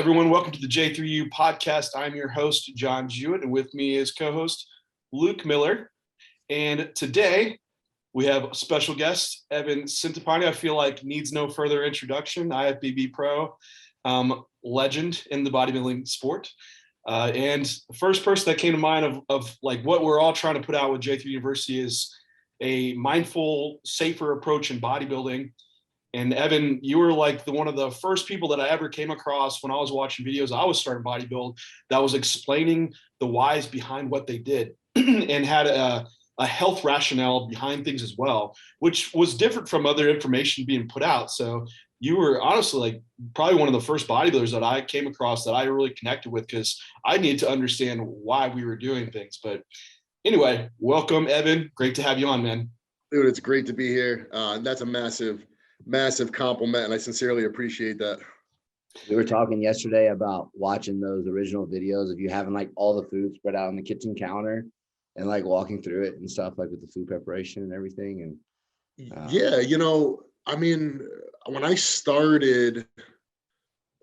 everyone. Welcome to the J3U podcast. I'm your host, John Jewett, and with me is co-host Luke Miller. And today we have a special guest, Evan Centopani. I feel like needs no further introduction. IFBB Pro legend in the bodybuilding sport. And the first person that came to mind of like what we're all trying to put out with J3 University is a mindful, safer approach in bodybuilding. And Evan, you were like one of the first people that I ever came across when I was watching videos. I was starting bodybuild that was explaining the whys behind what they did and had a health rationale behind things as well, which was different from other information being put out. So you were honestly like probably one of the first bodybuilders that I came across that I really connected with because I needed to understand why we were doing things. But anyway, welcome, Evan. Great to have you on, man. Dude, it's great to be here. That's a massive compliment, and I sincerely appreciate that. We were talking yesterday about watching those original videos of you having like all the food spread out on the kitchen counter and like walking through it and stuff, like with the food preparation and everything. And yeah, I mean, when I started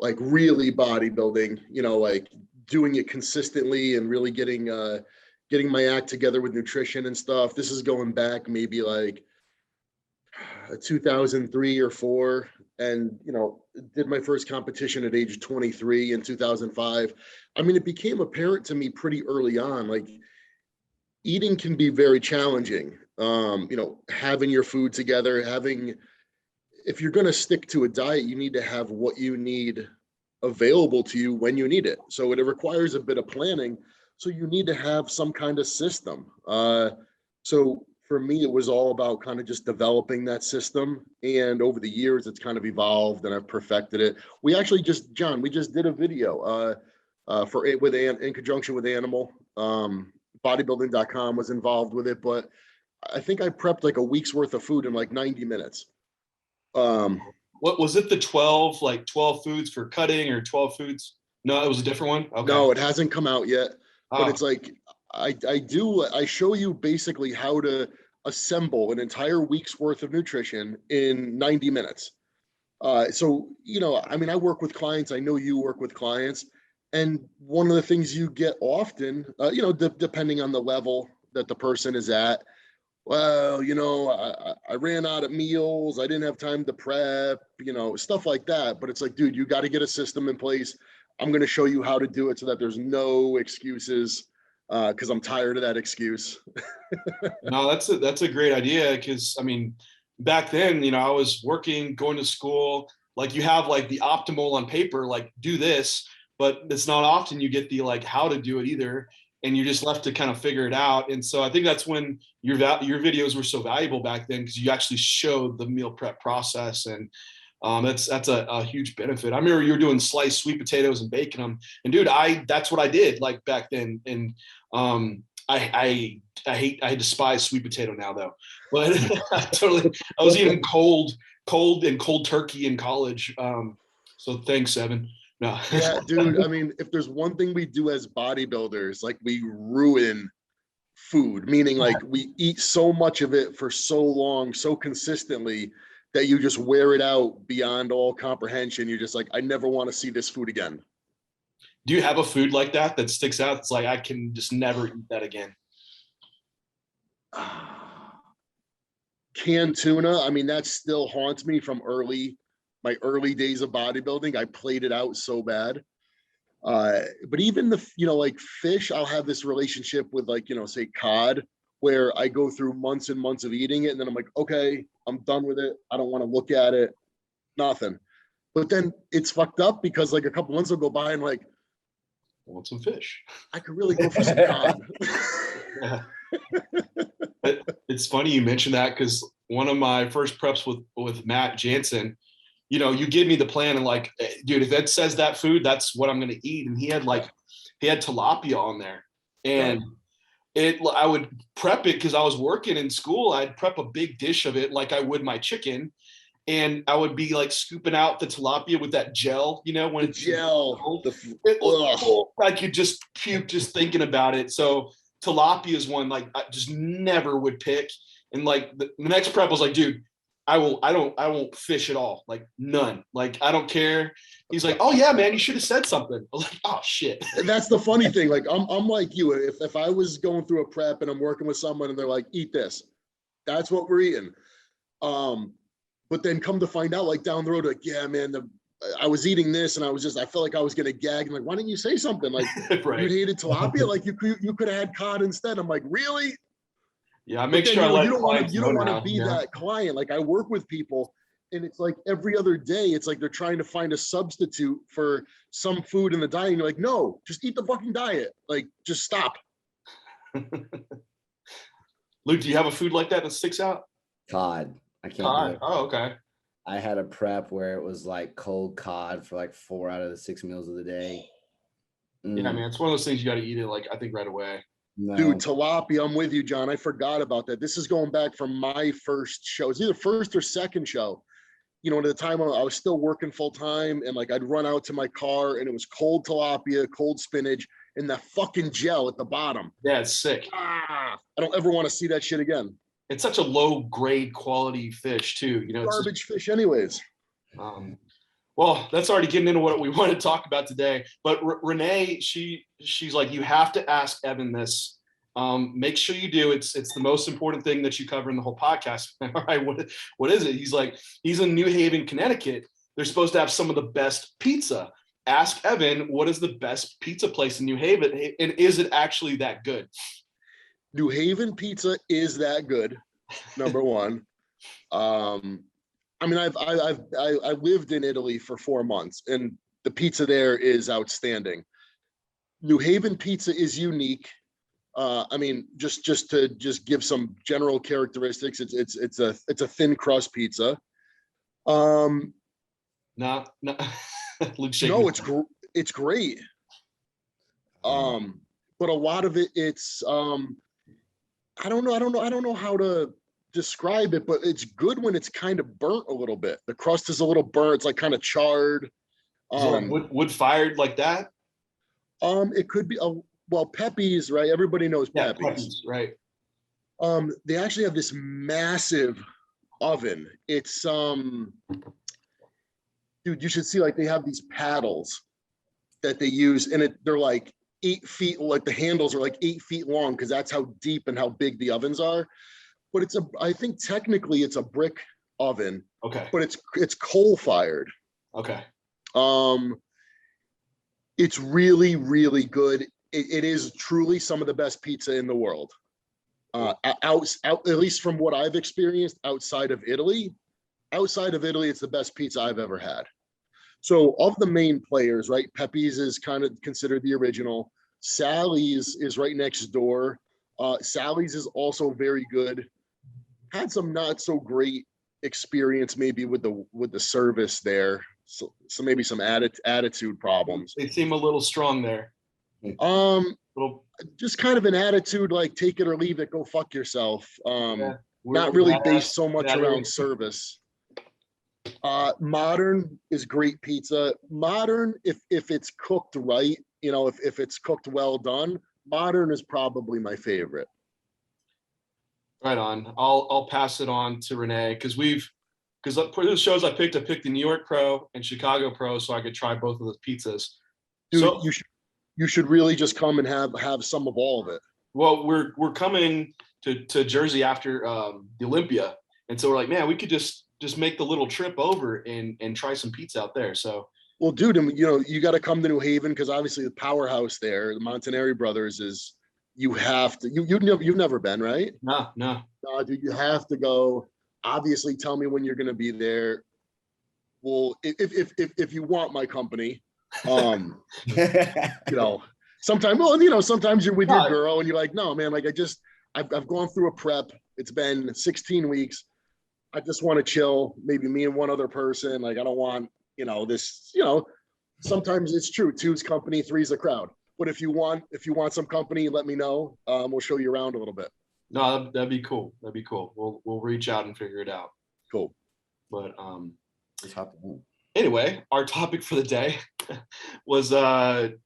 like really bodybuilding, like doing it consistently and really getting my act together with nutrition and stuff, this is going back maybe like 2003 or 4, and did my first competition at age 23 in 2005. I mean, it became apparent to me pretty early on, like eating can be very challenging. Having your food together, if you're going to stick to a diet, you need to have what you need available to you when you need it. So it requires a bit of planning. So you need to have some kind of system. So for me, it was all about kind of just developing that system. And over the years, it's kind of evolved and I've perfected it. We actually just did a video in conjunction with Animal. Bodybuilding.com was involved with it, but I think I prepped like a week's worth of food in like 90 minutes. What was it? The 12 foods for cutting or 12 foods? No, it was a different one. Okay. No, it hasn't come out yet, but it's like, I show you basically how to assemble an entire week's worth of nutrition in 90 minutes. So, I mean, I work with clients. I know you work with clients. And one of the things you get often, depending on the level that the person is at, well, I ran out of meals. I didn't have time to prep, stuff like that. But it's like, dude, you got to get a system in place. I'm going to show you how to do it so that there's no excuses. Because I'm tired of that excuse. No, that's a great idea. Because I mean, back then, I was working, going to school. Like you have like the optimal on paper, like do this, but it's not often you get the like how to do it either, and you're just left to kind of figure it out. And so I think that's when your videos were so valuable back then because you actually showed the meal prep process, and that's a huge benefit. I remember you were doing sliced sweet potatoes and baking them, and dude, that's what I did like back then. And I despise sweet potato now though, but I was eating cold turkey in college. So thanks, Evan. No. Yeah, dude. I mean, if there's one thing we do as bodybuilders, like we ruin food, meaning like we eat so much of it for so long, so consistently that you just wear it out beyond all comprehension. You're just like, I never want to see this food again. Do you have a food like that sticks out? It's like, I can just never eat that again. Canned tuna. I mean, that still haunts me from my early days of bodybuilding. I played it out so bad. But even like fish, I'll have this relationship with like, say cod, where I go through months and months of eating it. And then I'm like, okay, I'm done with it. I don't want to look at it. Nothing. But then it's fucked up because like a couple months will go by and like, I want some fish. I could really go for some cod. Yeah. It's funny you mentioned that because one of my first preps with Matt Jansen, you give me the plan and like, dude, if that says that food, that's what I'm going to eat. And he had tilapia on there, and I would prep it because I was working in school. I'd prep a big dish of it like I would my chicken. And I would be like scooping out the tilapia with that gel, when the gel, I could just puke just thinking about it. So tilapia is one like I just never would pick. And like the next prep was like, dude, I won't fish at all. Like none. Like I don't care. He's like, oh yeah, man, you should have said something. I'm like, oh shit. That's the funny thing. Like I'm like you. If I was going through a prep and I'm working with someone and they're like, eat this, that's what we're eating. But then come to find out, like down the road, like, yeah, man, I was eating this and I felt like I was gonna gag. I'm like, why didn't you say something? Like right. You hated tilapia, like you could have had cod instead. I'm like, really? Yeah, I make then, sure I let you don't want to be now. that client. Like I work with people and it's like every other day, it's like they're trying to find a substitute for some food in the diet. And you're like, no, just eat the fucking diet. Like, just stop. Luke, do you have a food like that sticks out? Cod. I can't do Cod. it. Oh, okay. I had a prep where it was like cold cod for like 4 out of the 6 meals of the day. Yeah, man, it's one of those things you got to eat it, like, I think right away. No. Dude, tilapia, I'm with you, John. I forgot about that. This is going back from my first show. It's either first or second show. You know, at the time I was still working full time, and like I'd run out to my car and it was cold tilapia, cold spinach, and that fucking gel at the bottom. Yeah, it's sick. I don't ever want to see that shit again. It's such a low grade quality fish too. You know, Garbage fish anyways. Well, that's already getting into what we want to talk about today. But Renee, she's like, you have to ask Evan this. Make sure you do. It's the most important thing that you cover in the whole podcast. All right, what is it? He's like, he's in New Haven, Connecticut. They're supposed to have some of the best pizza. Ask Evan, what is the best pizza place in New Haven, and is it actually that good? New Haven pizza is that good. Number one. I mean, I lived in Italy for 4 months, and the pizza there is outstanding. New Haven pizza is unique. I mean, just to give some general characteristics, it's a thin crust pizza. No. No, it's great. But a lot of it's I don't know how to describe it, but it's good when it's kind of burnt a little bit. The crust is a little burnt. It's like kind of charred. Is it like wood fired like that? It could be well, Pepe's, right? Everybody knows Yeah, Pepe's, right? They actually have this massive oven. It's dude, you should see, like, they have these paddles that they use, and they're like 8 feet, like the handles are like 8 feet long because that's how deep and how big the ovens are. But I think technically it's a brick oven. Okay. But it's coal fired. Okay. It's really, really good. It is truly some of the best pizza in the world. At least from what I've experienced outside of Italy, it's the best pizza I've ever had. So of the main players, right, Pepe's is kind of considered the original. Sally's is right next door. Sally's is also very good. Had some not so great experience maybe with the service there. So maybe some attitude problems. They seem a little strong there. Just kind of an attitude like take it or leave it, go fuck yourself. Not really based so much around service. Modern is great pizza. Modern, if it's cooked right, you know, if it's cooked well done, Modern is probably my favorite. Right on. I'll pass it on to Renee because for those shows I picked the New York Pro and Chicago Pro so I could try both of those pizzas. Dude, so, you should really just come and have some of all of it. Well, we're coming to Jersey after the Olympia, and so we're like, man, we could just make the little trip over and try some pizza out there. So, well, dude, and you know, you got to come to New Haven because obviously the powerhouse there, the Montanari brothers, is you have to. You've never been, right? No, dude, you have to go. Obviously, tell me when you're going to be there. Well, if you want my company, you know, sometimes you're with your girl and you're like, no, man, like I've gone through a prep. It's been 16 weeks. I just want to chill. Maybe me and one other person. Like, I don't want, this, sometimes it's true. 2's company, 3's a crowd. But if you want some company, let me know. We'll show you around a little bit. No, that'd be cool. We'll reach out and figure it out. Cool. But anyway, our topic for the day was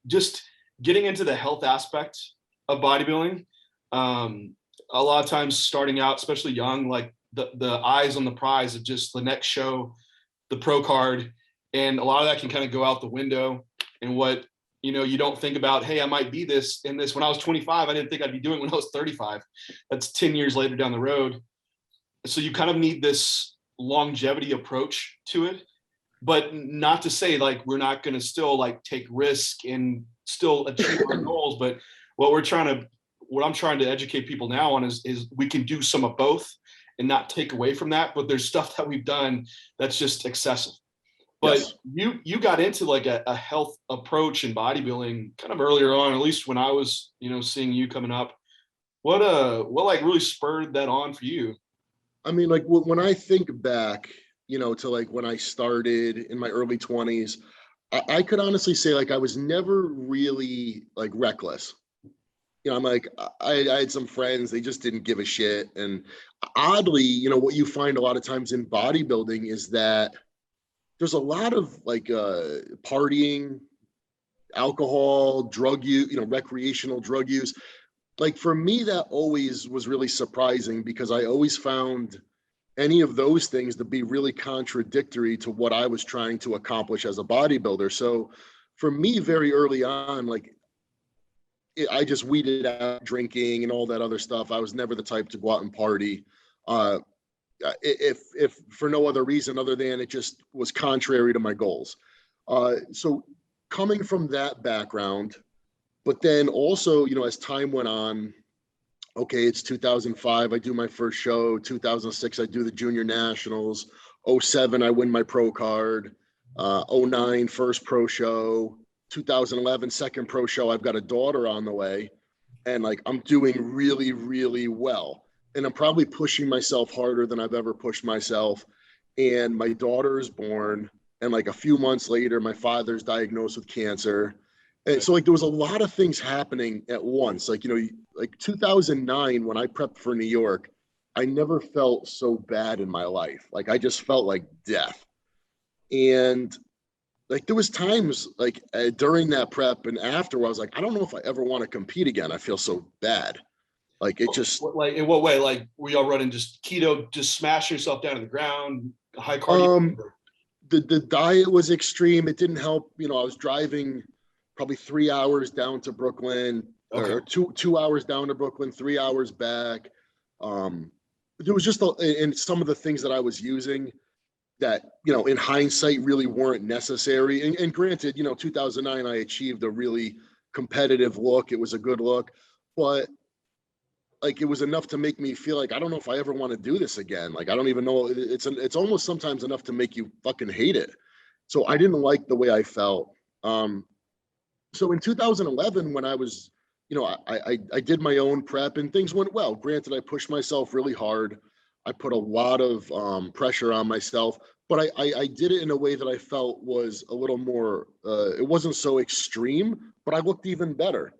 just getting into the health aspect of bodybuilding. A lot of times starting out, especially young, like the eyes on the prize of just the next show, the pro card. And a lot of that can kind of go out the window. And what, you don't think about, hey, I might be this in this. When I was 25, I didn't think I'd be doing when I was 35. That's 10 years later down the road. So you kind of need this longevity approach to it, but not to say like we're not going to still like take risk and still achieve our goals. But what I'm trying to educate people now on is we can do some of both and not take away from that. But there's stuff that we've done that's just excessive. But yes, you got into like a health approach in bodybuilding kind of earlier on, at least when I was, seeing you coming up. What like really spurred that on for you? I mean, like when I think back, to like when I started in my early 20s, I could honestly say like I was never really like reckless. I'm like, I had some friends, they just didn't give a shit. And oddly, what you find a lot of times in bodybuilding is that there's a lot of like partying, alcohol, drug use, recreational drug use. Like for me, that always was really surprising because I always found any of those things to be really contradictory to what I was trying to accomplish as a bodybuilder. So for me, very early on, like I just weeded out drinking and all that other stuff. I was never the type to go out and party. If for no other reason other than it just was contrary to my goals. So coming from that background, but then also, as time went on, okay, it's 2005, I do my first show. 2006, I do the junior nationals. 07, I win my pro card. 09, first pro show. 2011, second pro show. I've got a daughter on the way, and like I'm doing really, really well. And I'm probably pushing myself harder than I've ever pushed myself. And my daughter is born. And like a few months later, my father's diagnosed with cancer. And so like there was a lot of things happening at once. Like, like 2009, when I prepped for New York, I never felt so bad in my life. Like I just felt like death. And like there was times like during that prep and after where I was like, I don't know if I ever want to compete again. I feel so bad. Like it just like in what way? Like were y'all running just keto, just smash yourself down to the ground, high cardio? The diet was extreme. It didn't help. I was driving probably 3 hours down to Brooklyn, or two hours down to Brooklyn, 3 hours back. There was just and some of the things that I was using that in hindsight really weren't necessary. And granted, 2009 I achieved a really competitive look. It was a good look, but like it was enough to make me feel like I don't know if I ever want to do this again. Like I don't even know. It's almost sometimes enough to make you fucking hate it. So I didn't like the way I felt. So in 2011, when I was, I did my own prep and things went well. Granted, I pushed myself really hard. I put a lot of pressure on myself, but I did it in a way that I felt was a little more. It wasn't so extreme, but I looked even better.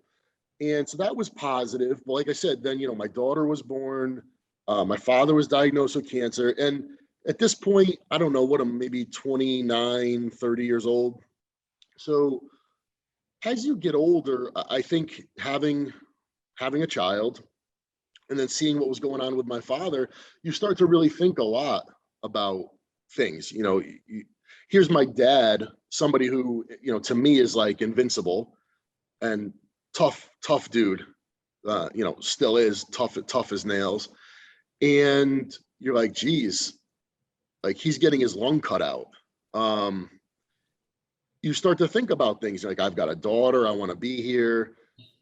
And so that was positive. But like I said, then, my daughter was born. My father was diagnosed with cancer. And at this point, I don't know what I'm maybe 29, 30 years old. So as you get older, I think having a child and then seeing what was going on with my father, you start to really think a lot about things. Here's my dad, somebody who, to me is like invincible and tough dude, still is tough as nails. And you're like, geez, like he's getting his lung cut out. You start to think about things like, I've got a daughter, I want to be here.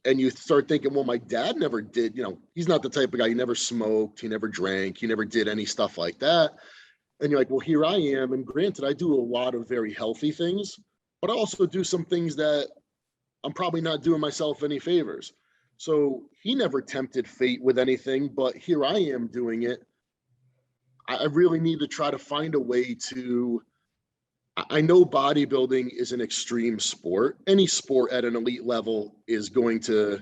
And you start thinking, well, my dad never did, he's not the type of guy, he never smoked, he never drank, he never did any stuff like that. And you're like, well, here I am. And granted, I do a lot of very healthy things, but I also do some things that I'm probably not doing myself any favors. So he never tempted fate with anything, but here I am doing it. I really need to try to find a way to, I know bodybuilding is an extreme sport. Any sport at an elite level is going to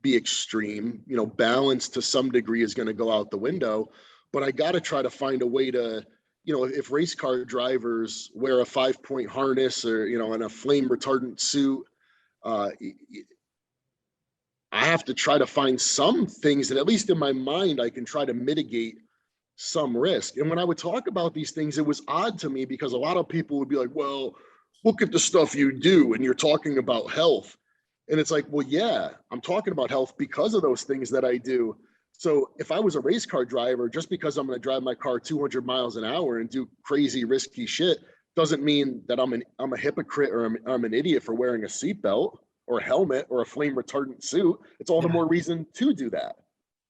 be extreme. Balance to some degree is going to go out the window, but I got to try to find a way to, if race car drivers wear a 5-point harness or, and a flame retardant suit, I have to try to find some things that, at least in my mind, I can try to mitigate some risk. And when I would talk about these things, it was odd to me because a lot of people would be like, well, look at the stuff you do and you're talking about health. And it's like, well, yeah, I'm talking about health because of those things that I do. So if I was a race car driver, just because I'm going to drive my car 200 miles an hour and do crazy, risky shit, doesn't mean that I'm a hypocrite or I'm an idiot for wearing a seatbelt or a helmet or a flame retardant suit. It's all the more reason to do that.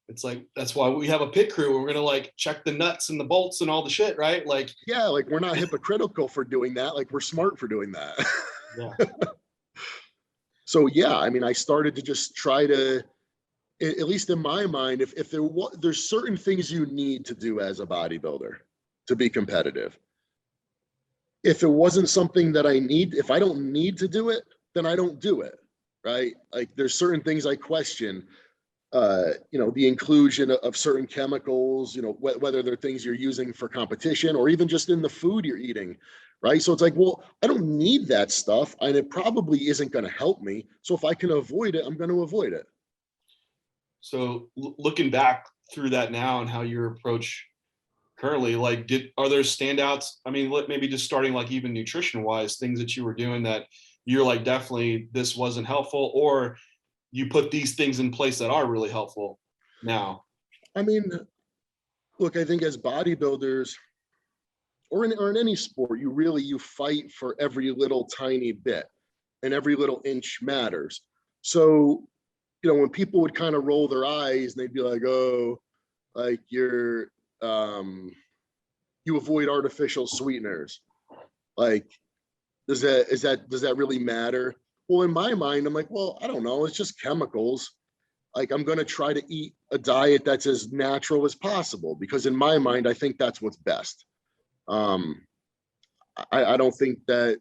It's like, that's why we have a pit crew. We're going to like check the nuts and the bolts and all the shit, right? Like, yeah, like we're not hypocritical for doing that. Like we're smart for doing that. yeah. So yeah, I mean, I started to just try to, at least in my mind, if there's certain things you need to do as a bodybuilder to be competitive. If it wasn't something that I need, if I don't need to do it, then I don't do it, right? Like there's certain things I question, the inclusion of certain chemicals, whether they're things you're using for competition or even just in the food you're eating, right? So it's like, well, I don't need that stuff and it probably isn't going to help me. So if I can avoid it, I'm going to avoid it. So looking back through that now and how your approach currently, like, are there standouts? I mean, maybe just starting like even nutrition wise, things that you were doing that you're like, definitely this wasn't helpful, or you put these things in place that are really helpful now? I mean, look, I think as bodybuilders or in any sport, you fight for every little tiny bit and every little inch matters. So, when people would kind of roll their eyes and they'd be like, oh, like you avoid artificial sweeteners. Like, does that really matter? Well, in my mind, I'm like, well, I don't know. It's just chemicals. Like, I'm going to try to eat a diet that's as natural as possible because in my mind, I think that's what's best. I don't think that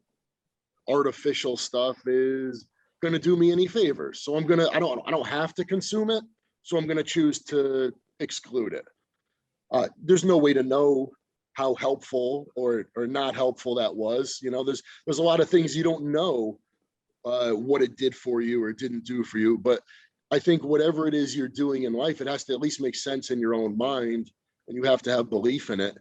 artificial stuff is going to do me any favors. So I don't have to consume it. So I'm going to choose to exclude it. There's no way to know how helpful or not helpful that was. There's a lot of things you don't know what it did for you or didn't do for you. But I think whatever it is you're doing in life, it has to at least make sense in your own mind and you have to have belief in it.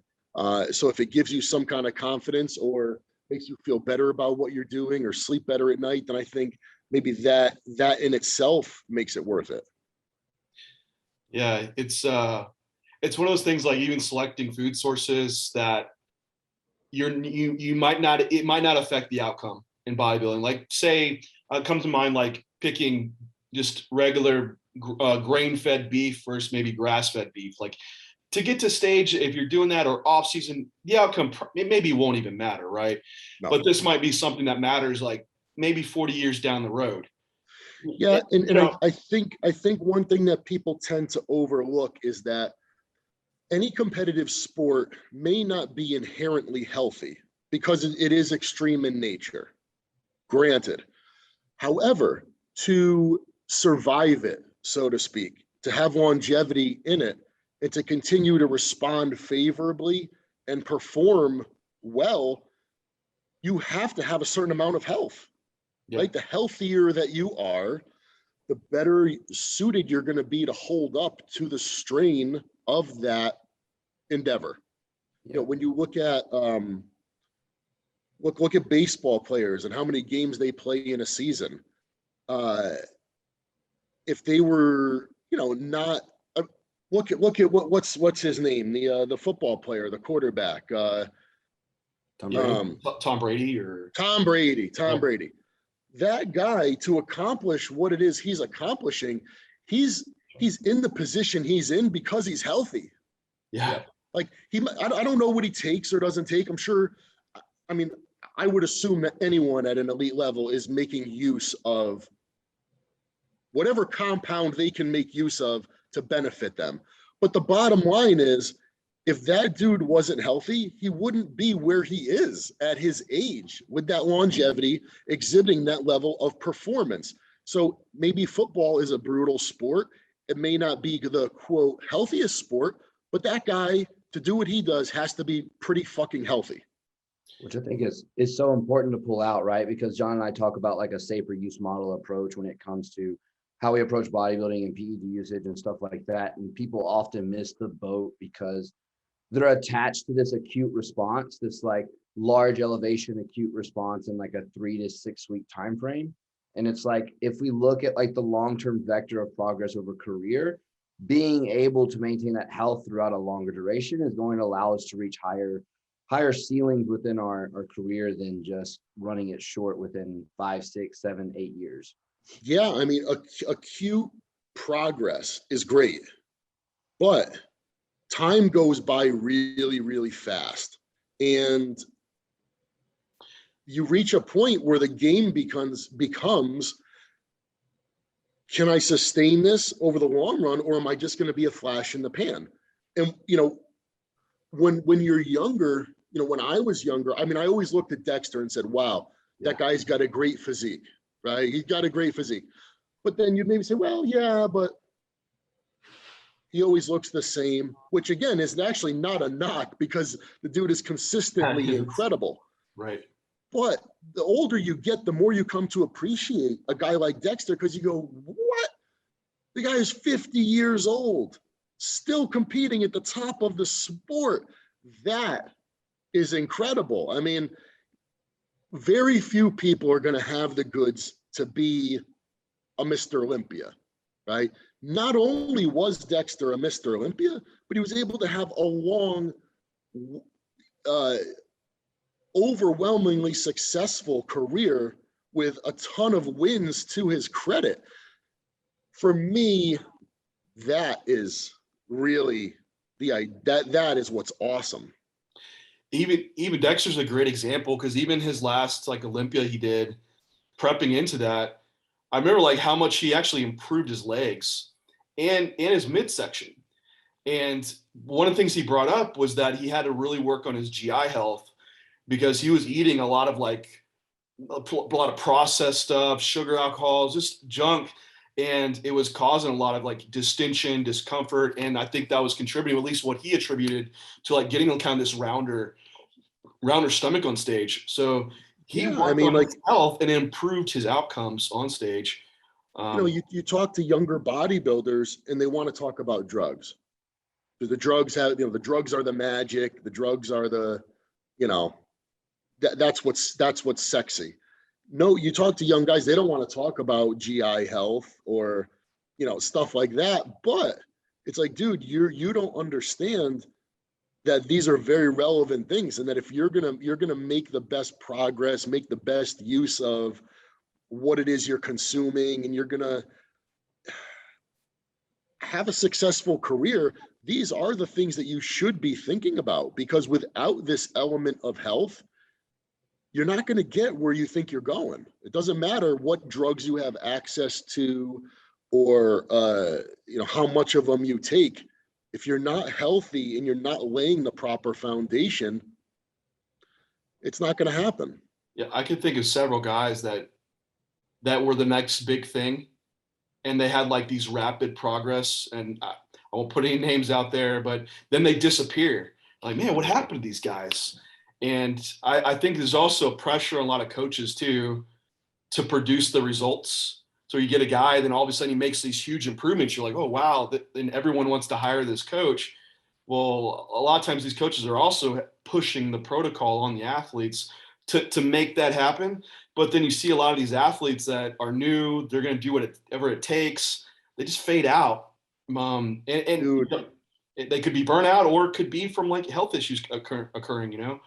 So if it gives you some kind of confidence or makes you feel better about what you're doing or sleep better at night, then I think maybe that in itself makes it worth it. Yeah, it's one of those things, like even selecting food sources that it might not affect the outcome in bodybuilding. Like say, comes to mind like picking just regular grain-fed beef versus maybe grass-fed beef. Like to get to stage, if you're doing that or off season, the outcome maybe won't even matter, right? No. But this might be something that matters like maybe 40 years down the road. Yeah, and I think one thing that people tend to overlook is that any competitive sport may not be inherently healthy because it is extreme in nature. Granted. However, to survive it, so to speak, to have longevity in it, and to continue to respond favorably and perform well, you have to have a certain amount of health. Yep. Right? The healthier that you are, the better suited you're going to be to hold up to the strain of that endeavor. Yep. When you look at look at baseball players and how many games they play in a season. If they were, not look at what's his name, the football player, the quarterback, Tom Brady or Tom Brady. That guy, to accomplish what it is he's accomplishing, he's in the position he's in because he's healthy. Yeah. Like I don't know what he takes or doesn't take. I'm sure. I mean, I would assume that anyone at an elite level is making use of whatever compound they can make use of to benefit them. But the bottom line is, if that dude wasn't healthy, he wouldn't be where he is at his age with that longevity, exhibiting that level of performance. So maybe football is a brutal sport. It may not be the quote healthiest sport, but that guy, to do what he does, has to be pretty fucking healthy. Which I think is so important to pull out, right? Because John and I talk about like a safer use model approach when it comes to how we approach bodybuilding and PED usage and stuff like that. And people often miss the boat because they're attached to this acute response, this like large elevation acute response in like a 3 to 6 week time frame. And it's like, if we look at like the long-term vector of progress over career, being able to maintain that health throughout a longer duration is going to allow us to reach higher ceilings within our career than just running it short within 5, 6, 7, 8 years. Yeah, I mean, acute progress is great, but time goes by really, really fast. And you reach a point where the game becomes, can I sustain this over the long run, or am I just going to be a flash in the pan? And, you know, when you're younger, you know, when I was younger, I mean, I always looked at Dexter and said, wow, that guy's got a great physique, right? He's got a great physique. But then you'd maybe say, well, yeah, but he always looks the same, which again is actually not a knock because the dude is consistently incredible. Right. But the older you get, the more you come to appreciate a guy like Dexter, because you go, what? The guy is 50 years old, still competing at the top of the sport. That is incredible. I mean, very few people are going to have the goods to be a Mr. Olympia, right? Not only was Dexter a Mr. Olympia, but he was able to have a long, overwhelmingly successful career with a ton of wins to his credit. For me, that is really that is what's awesome. Even Dexter's a great example, because even his last like Olympia he did, prepping into that, I remember like how much he actually improved his legs and his midsection. And one of the things he brought up was that he had to really work on his GI health, because he was eating a lot of processed stuff, sugar, alcohols, just junk. And it was causing a lot of like distension, discomfort. And I think that was contributing, at least what he attributed to, like getting kind of this rounder stomach on stage. So he worked on his health and improved his outcomes on stage. You know, you talk to younger bodybuilders and they want to talk about drugs. Because the drugs have, you know, the drugs are the magic. The drugs are the, you know, that's what's sexy. No, you talk to young guys, they don't want to talk about GI health or, you know, stuff like that. But it's like, dude, you don't understand that these are very relevant things, and that if you're gonna make the best progress, make the best use of what it is you're consuming, and you're gonna have a successful career, these are the things that you should be thinking about. Because without this element of health, you're not going to get where you think you're going. It doesn't matter what drugs you have access to, or you know, how much of them you take. If you're not healthy and you're not laying the proper foundation, it's not going to happen. Yeah, I can think of several guys that were the next big thing, and they had like these rapid progress, and I won't put any names out there, but then they disappear. Like, man, what happened to these guys? And I think there's also pressure on a lot of coaches too, to produce the results. So you get a guy, then all of a sudden he makes these huge improvements. You're like, oh, wow. Then everyone wants to hire this coach. Well, a lot of times these coaches are also pushing the protocol on the athletes to make that happen. But then you see a lot of these athletes that are new, they're going to do whatever it takes. They just fade out. And they could be burnout, or it could be from like health issues occurring, you know?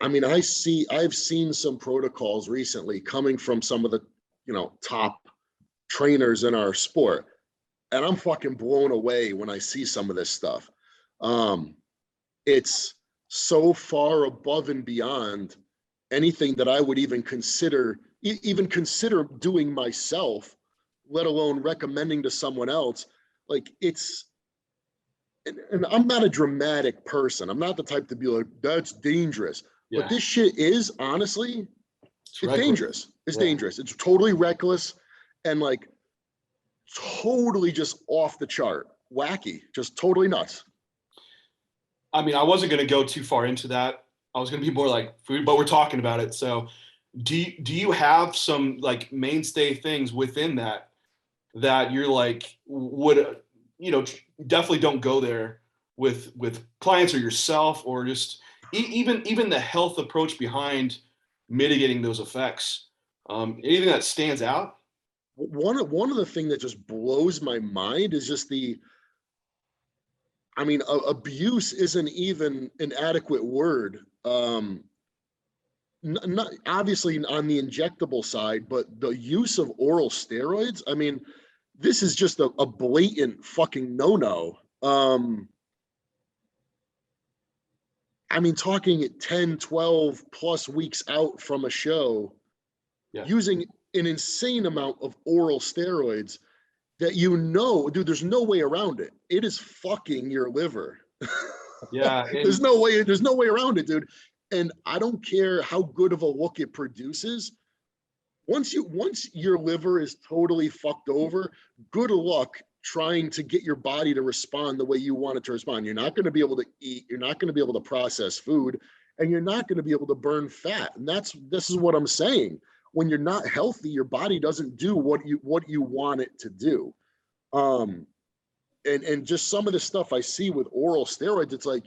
I mean, I've seen some protocols recently coming from some of the, you know, top trainers in our sport, and I'm fucking blown away when I see some of this stuff. It's so far above and beyond anything that I would even consider doing myself, let alone recommending to someone else. Like, it's, and I'm not a dramatic person. I'm not the type to be like, that's dangerous. Yeah. But this shit is, honestly, it's dangerous. It's dangerous. It's totally reckless and like totally just off the chart, wacky, just totally nuts. I mean, I wasn't going to go too far into that. I was going to be more like food, but we're talking about it. So do you have some like mainstay things within that you're like, would, you know, definitely don't go there, with clients or yourself, or just even the health approach behind mitigating those effects? Anything that stands out? One of the things that just blows my mind is just abuse isn't even an adequate word. Not obviously on the injectable side, but the use of oral steroids. I mean, this is just a blatant fucking no-no. I mean, talking at 10, 12 plus weeks out from a show, using an insane amount of oral steroids that, dude, there's no way around it. It is fucking your liver. Yeah. There's no way around it, dude. And I don't care how good of a look it produces. Once your liver is totally fucked over, good luck trying to get your body to respond the way you want it to respond. You're not going to be able to eat. You're not going to be able to process food, and you're not going to be able to burn fat. And this is what I'm saying. When you're not healthy, your body doesn't do what you want it to do. And just some of the stuff I see with oral steroids, it's like,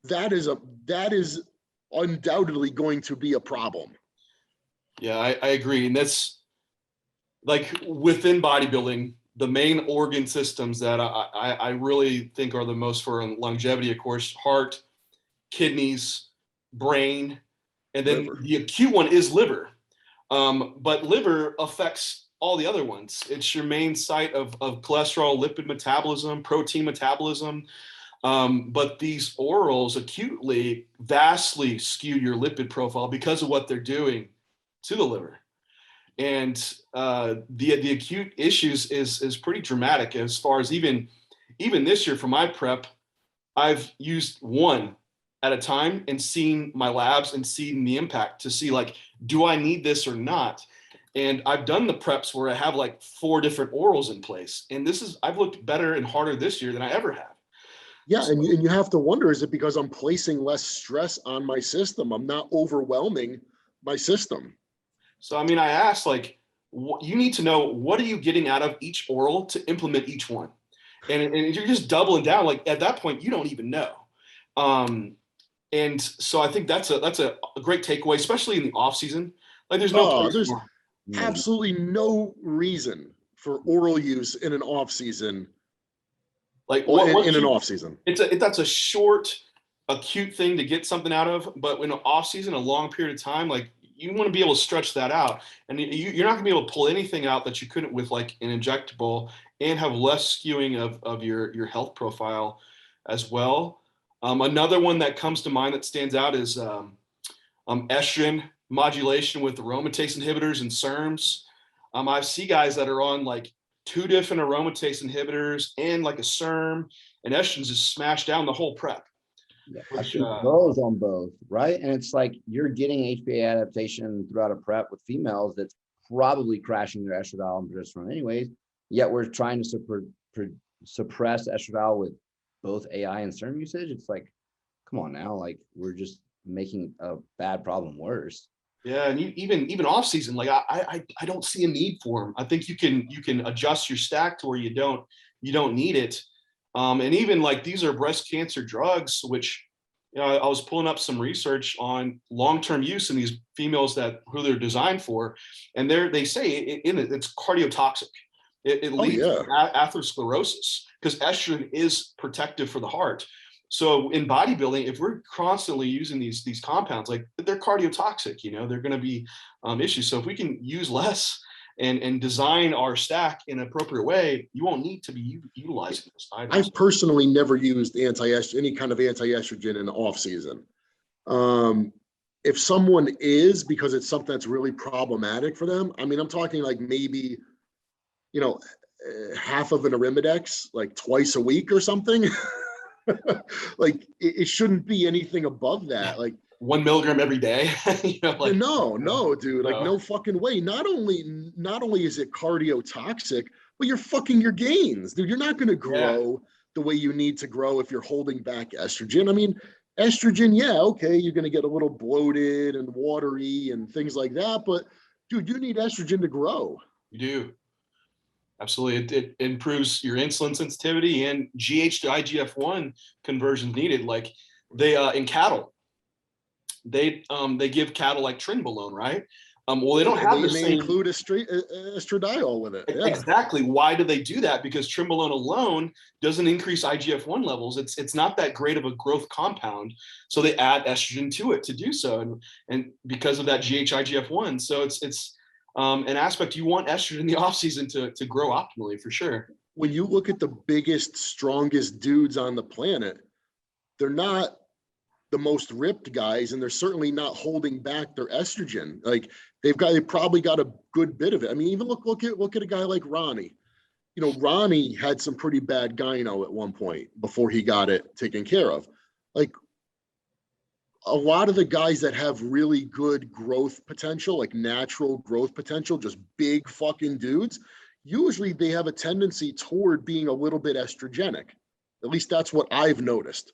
that is undoubtedly going to be a problem. Yeah, I agree. And that's like within bodybuilding, the main organ systems that I really think are the most for longevity, of course, heart, kidneys, brain, and then liver. The acute one is liver. But liver affects all the other ones. It's your main site of cholesterol, lipid metabolism, protein metabolism. But these orals acutely vastly skew your lipid profile because of what they're doing to the liver. And the acute issues is pretty dramatic, as far as even this year for my prep, I've used one at a time and seen my labs and seen the impact to see, like, do I need this or not? And I've done the preps where I have like 4 different orals in place. And I've looked better and harder this year than I ever have. Yeah, and you have to wonder, is it because I'm placing less stress on my system? I'm not overwhelming my system. So, I mean, I asked, like, you need to know, what are you getting out of each oral to implement each one? And you're just doubling down. Like, at that point, you don't even know. And so I think that's a great takeaway, especially in the off season. Like, there's absolutely no reason for oral use in an off season. Like, in an off season, that's a short, acute thing to get something out of. But in an off season, a long period of time, like, you want to be able to stretch that out, and you're not going to be able to pull anything out that you couldn't with like an injectable, and have less skewing of your health profile as well. Another one that comes to mind that stands out is estrogen modulation with aromatase inhibitors and SERMs. I see guys that are on like 2 different aromatase inhibitors and like a SERM, and estrogen's just smashed down the whole prep. Yeah, I think girls on both, right? And it's like you're getting HPA adaptation throughout a prep with females that's probably crashing their estradiol and progesterone anyways, yet we're trying to suppress estradiol with both AI and SERM usage. It's like, come on now, like, we're just making a bad problem worse. Yeah, and even off season, like, I don't see a need for them. I think you can adjust your stack to where you don't need it. And even like, these are breast cancer drugs, which, you know, I was pulling up some research on long-term use in these females who they're designed for, and they say it's cardiotoxic. It leads to atherosclerosis, because estrogen is protective for the heart. So in bodybuilding, if we're constantly using these compounds, like, they're cardiotoxic, you know, they're going to be issues. So if we can use less and design our stack in an appropriate way, you won't need to be utilizing those items. I've personally never used any kind of anti-estrogen in the off season. If someone is, because it's something that's really problematic for them, I mean, I'm talking like maybe, you know, half of an Arimidex, like twice a week or something. Like, it shouldn't be anything above that. Like, 1 milligram every day. You know, like, no, dude, like, no fucking way. Not only is it cardiotoxic, but you're fucking your gains, dude. You're not going to grow the way you need to grow if you're holding back estrogen. I mean, estrogen, okay, you're going to get a little bloated and watery and things like that, but dude, you need estrogen to grow. You do. Absolutely. It improves your insulin sensitivity and GH to IGF-1 conversions needed. Like they in cattle, they give cattle like trenbolone, right? Well, they don't have the they same. include estradiol with it. Yeah. Exactly. Why do they do that? Because trenbolone alone doesn't increase IGF-1 levels. It's not that great of a growth compound, so they add estrogen to it to do so, and because of that GH-IGF-1. So it's an aspect you want estrogen in the off season to grow optimally for sure. When you look at the biggest, strongest dudes on the planet, they're not the most ripped guys, and they're certainly not holding back their estrogen. Like they probably got a good bit of it. I mean, even look at a guy like Ronnie. You know, Ronnie had some pretty bad gyno at one point before he got it taken care of. Like a lot of the guys that have really good growth potential, like natural growth potential, just big fucking dudes, usually they have a tendency toward being a little bit estrogenic. At least that's what I've noticed.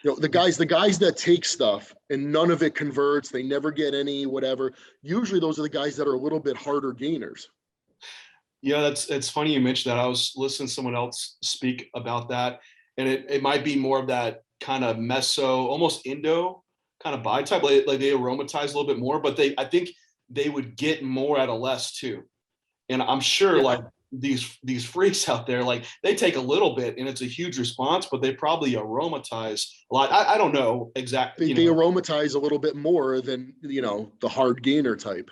You know, the guys that take stuff and none of it converts, they never get any whatever. Usually those are the guys that are a little bit harder gainers. Yeah, it's funny you mentioned that. I was listening to someone else speak about that, and it might be more of that kind of meso, almost Indo kind of body type, like they aromatize a little bit more, but I think they would get more out of less too. And I'm sure like these freaks out there, like they take a little bit and it's a huge response, but they probably aromatize a lot. I don't know exactly. They aromatize a little bit more than, you know, the hard gainer type.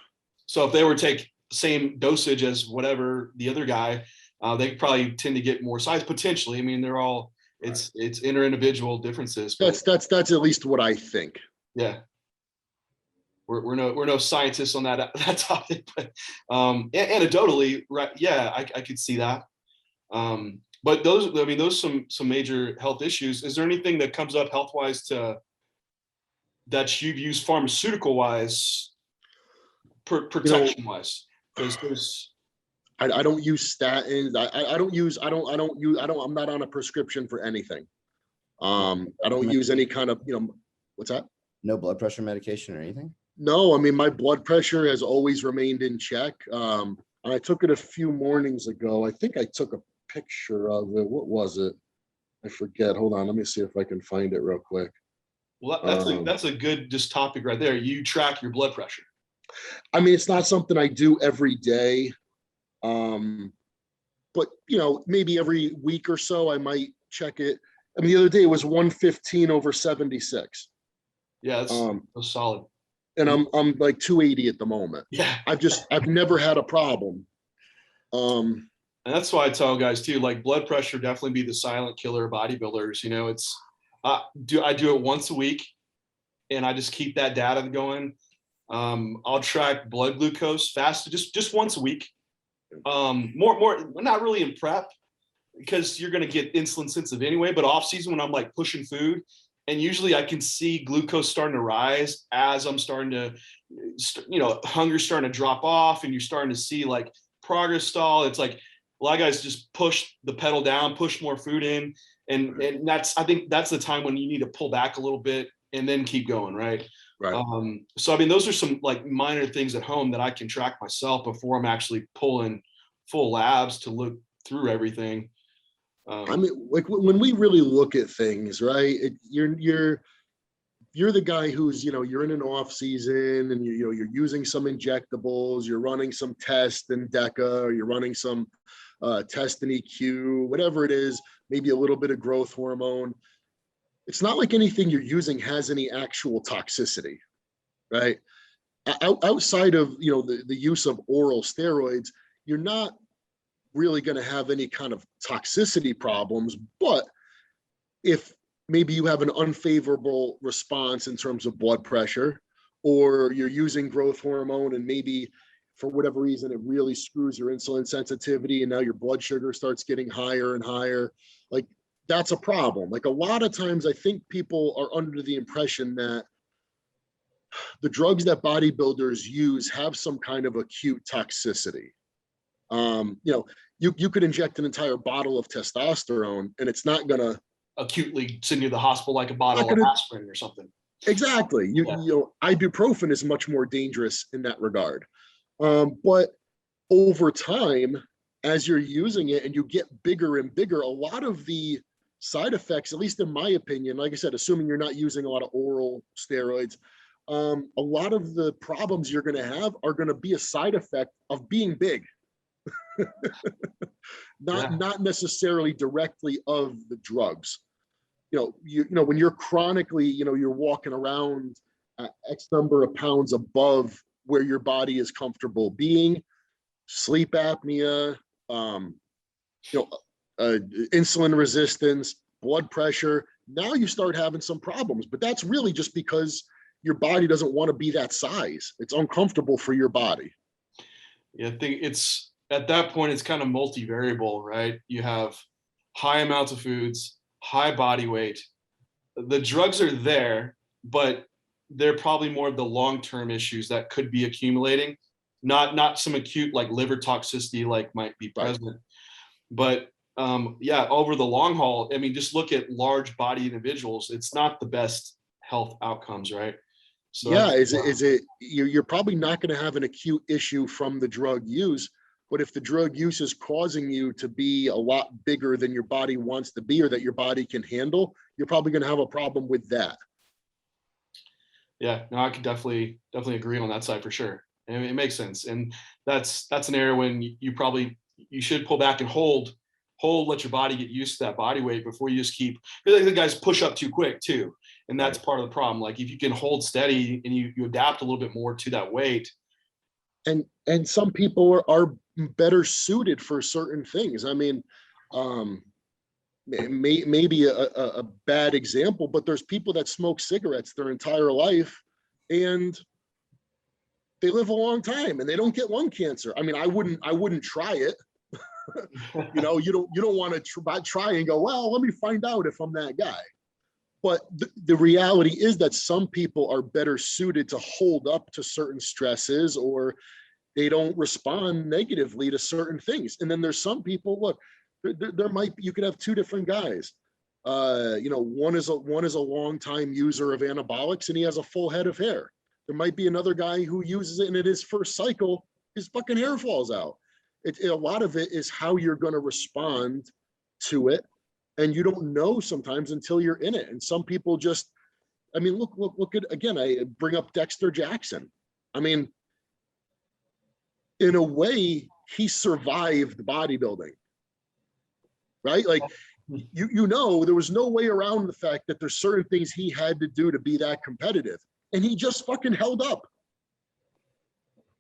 So if they were to take the same dosage as whatever the other guy, they probably tend to get more size potentially. I mean, they're all, it's inter-individual differences. But that's at least what I think. Yeah. We're no scientists on that topic, but anecdotally, right? Yeah, I could see that. But those some major health issues. Is there anything that comes up health wise that you've used pharmaceutical wise, protection wise? Because I don't use statins. I'm not on a prescription for anything. I don't use any kind of, what's that? No blood pressure medication or anything? No, I mean, my blood pressure has always remained in check. I took it a few mornings ago. I think I took a picture of it. What was it? I forget. Hold on. Let me see if I can find it real quick. Well, that's a good just topic right there. You track your blood pressure. I mean, it's not something I do every day. But, maybe every week or so, I might check it. I mean, the other day it was 115/76. Yeah, that's solid. And I'm like 280 at the moment. Yeah. I've never had a problem. And that's why I tell guys too, like blood pressure definitely be the silent killer of bodybuilders. It's I do it once a week and I just keep that data going. I'll track blood glucose fasted just once a week. More not really in prep because you're going to get insulin sensitive anyway, but off season when I'm like pushing food, and usually I can see glucose starting to rise as I'm starting to, hunger's starting to drop off and you're starting to see like progress stall. It's like a lot of guys just push the pedal down, push more food in. And I think that's the time when you need to pull back a little bit and then keep going. Right. Right. So, I mean, those are some like minor things at home that I can track myself before I'm actually pulling full labs to look through everything. I mean, like when we really look at things, right? You're the guy who's, you're in an off season and you're using some injectables, you're running some test and DECA, or you're running some test and EQ, whatever it is, maybe a little bit of growth hormone. It's not like anything you're using has any actual toxicity, right? Outside of, the use of oral steroids, you're not really going to have any kind of toxicity problems. But if maybe you have an unfavorable response in terms of blood pressure, or you're using growth hormone and maybe for whatever reason it really screws your insulin sensitivity and now your blood sugar starts getting higher and higher, like that's a problem. Like a lot of times I think people are under the impression that the drugs that bodybuilders use have some kind of acute toxicity. You could inject an entire bottle of testosterone and it's not gonna acutely send you to the hospital like a bottle of aspirin or something. Exactly. Ibuprofen is much more dangerous in that regard. But over time, as you're using it and you get bigger and bigger, a lot of the side effects, at least in my opinion, like I said, assuming you're not using a lot of oral steroids, a lot of the problems you're going to have are going to be a side effect of being big. Not necessarily directly of the drugs. You know, when you're chronically, you're walking around X number of pounds above where your body is comfortable being, sleep apnea, insulin resistance, blood pressure. Now you start having some problems, but that's really just because your body doesn't want to be that size. It's uncomfortable for your body. Yeah, I think it's at that point, it's kind of multivariable, right? You have high amounts of foods, high body weight. The drugs are there, but they're probably more of the long-term issues that could be accumulating, not some acute like liver toxicity like might be present. But yeah, over the long haul, I mean, just look at large body individuals. It's not the best health outcomes, right? So yeah, you're probably not going to have an acute issue from the drug use, but if the drug use is causing you to be a lot bigger than your body wants to be or that your body can handle, you're probably going to have a problem with that. Yeah, no, I could definitely agree on that side for sure. And it makes sense. And that's an area when you should pull back and hold, let your body get used to that body weight before you just keep, like the guys push up too quick too. And that's part of the problem. Like if you can hold steady and you adapt a little bit more to that weight. And some people are better suited for certain things. I mean, maybe a bad example, but there's people that smoke cigarettes their entire life and they live a long time and they don't get lung cancer. I mean, I wouldn't try it. You don't want to try and go, well, let me find out if I'm that guy. But the reality is that some people are better suited to hold up to certain stresses, or they don't respond negatively to certain things. And then there's some people, look, you could have two different guys. One is a long time user of anabolics and he has a full head of hair. There might be another guy who uses it and at his first cycle, his fucking hair falls out. A lot of it is how you're going to respond to it. And you don't know sometimes until you're in it. And some people just, I mean, look at, again, I bring up Dexter Jackson. I mean, in a way, he survived bodybuilding, right? Like, there was no way around the fact that there's certain things he had to do to be that competitive. And he just fucking held up.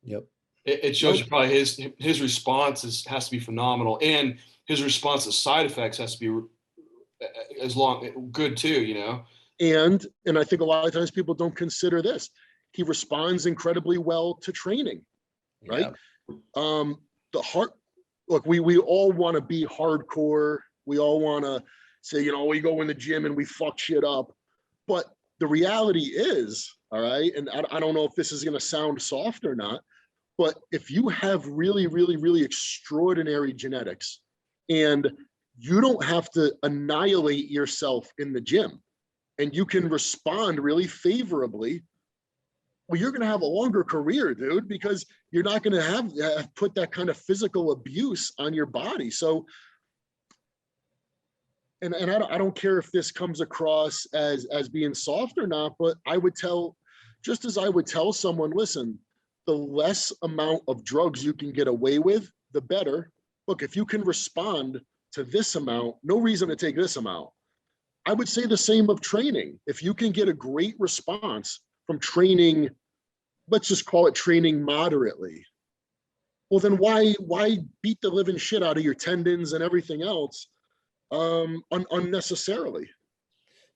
Yep. It shows you probably his response has to be phenomenal. And his response to side effects has to be good too, And I think a lot of times people don't consider this. He responds incredibly well to training, right? Yeah. Look, we all want to be hardcore. We all want to say, we go in the gym and we fuck shit up. But the reality is, all right, and I don't know if this is going to sound soft or not, but if you have really, really, really extraordinary genetics and you don't have to annihilate yourself in the gym and you can respond really favorably, well, you're going to have a longer career, dude, because you're not going to have put that kind of physical abuse on your body. So, and I don't care if this comes across as being soft or not, but I would just as I would tell someone, listen, the less amount of drugs you can get away with, the better. Look, if you can respond to this amount, no reason to take this amount. I would say the same of training. If you can get a great response from training, let's just call it training moderately, well, then why beat the living shit out of your tendons and everything else unnecessarily?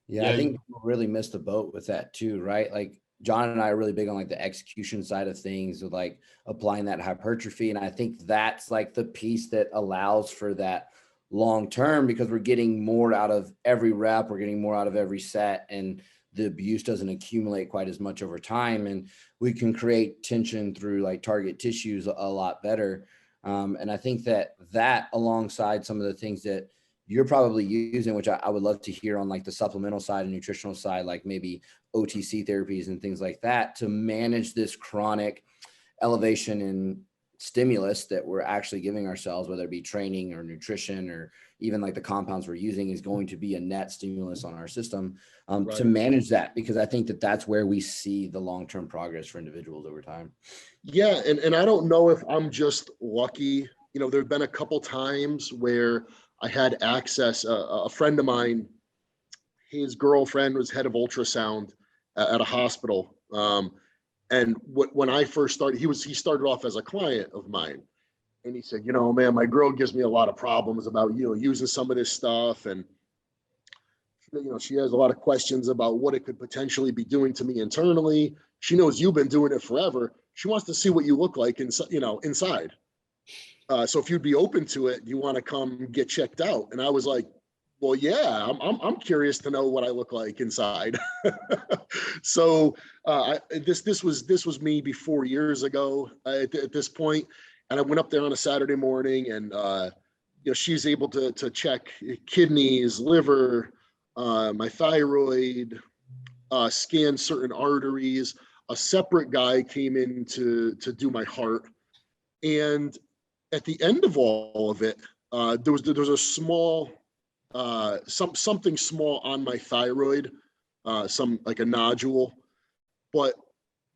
Yeah, I think people really missed the boat with that too, right? Like John and I are really big on like the execution side of things with like applying that hypertrophy. And I think that's like the piece that allows for that long term, because we're getting more out of every rep, we're getting more out of every set, and the abuse doesn't accumulate quite as much over time. And we can create tension through like target tissues a lot better. And I think that alongside some of the things that you're probably using, which I would love to hear on like the supplemental side and nutritional side, like maybe OTC therapies and things like that, to manage this chronic elevation in stimulus that we're actually giving ourselves, whether it be training or nutrition or even like the compounds we're using, is going to be a net stimulus on our system to manage that, because I think that that's where we see the long-term progress for individuals over time. Yeah. And I don't know if I'm just lucky. You know, there've been a couple times where I had access, a friend of mine, his girlfriend was head of ultrasound at a hospital. And when I first started, he started off as a client of mine. And he said, you know, man, my girl gives me a lot of problems about, you know, using some of this stuff. And, you know, she has a lot of questions about what it could potentially be doing to me internally. She knows you've been doing it forever. She wants to see what you look like inside, you know, inside. So if you'd be open to it, you want to come get checked out. And I was like, well, yeah, I'm curious to know what I look like inside. So this was maybe 4 years ago at this point, and I went up there on a Saturday morning, and you know, she's able to check kidneys, liver, my thyroid, scan certain arteries. A separate guy came in to do my heart, and at the end of all of it, there was a small. Something small on my thyroid, some like a nodule, but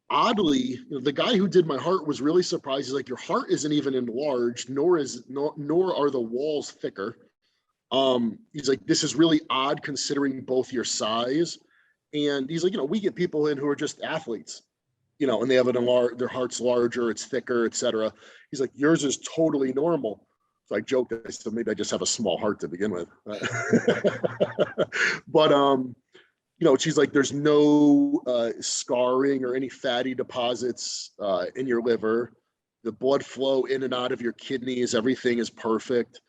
oddly, you know, the guy who did my heart was really surprised. He's like, your heart isn't even enlarged, nor are the walls thicker. He's like, this is really odd considering both your size. And he's like, you know, we get people in who are just athletes, you know, and they have their heart's larger, it's thicker, etc. He's like, yours is totally normal. So I joked, I said, maybe I just have a small heart to begin with. But, you know, she's like, there's no scarring or any fatty deposits in your liver. The blood flow in and out of your kidneys, everything is perfect.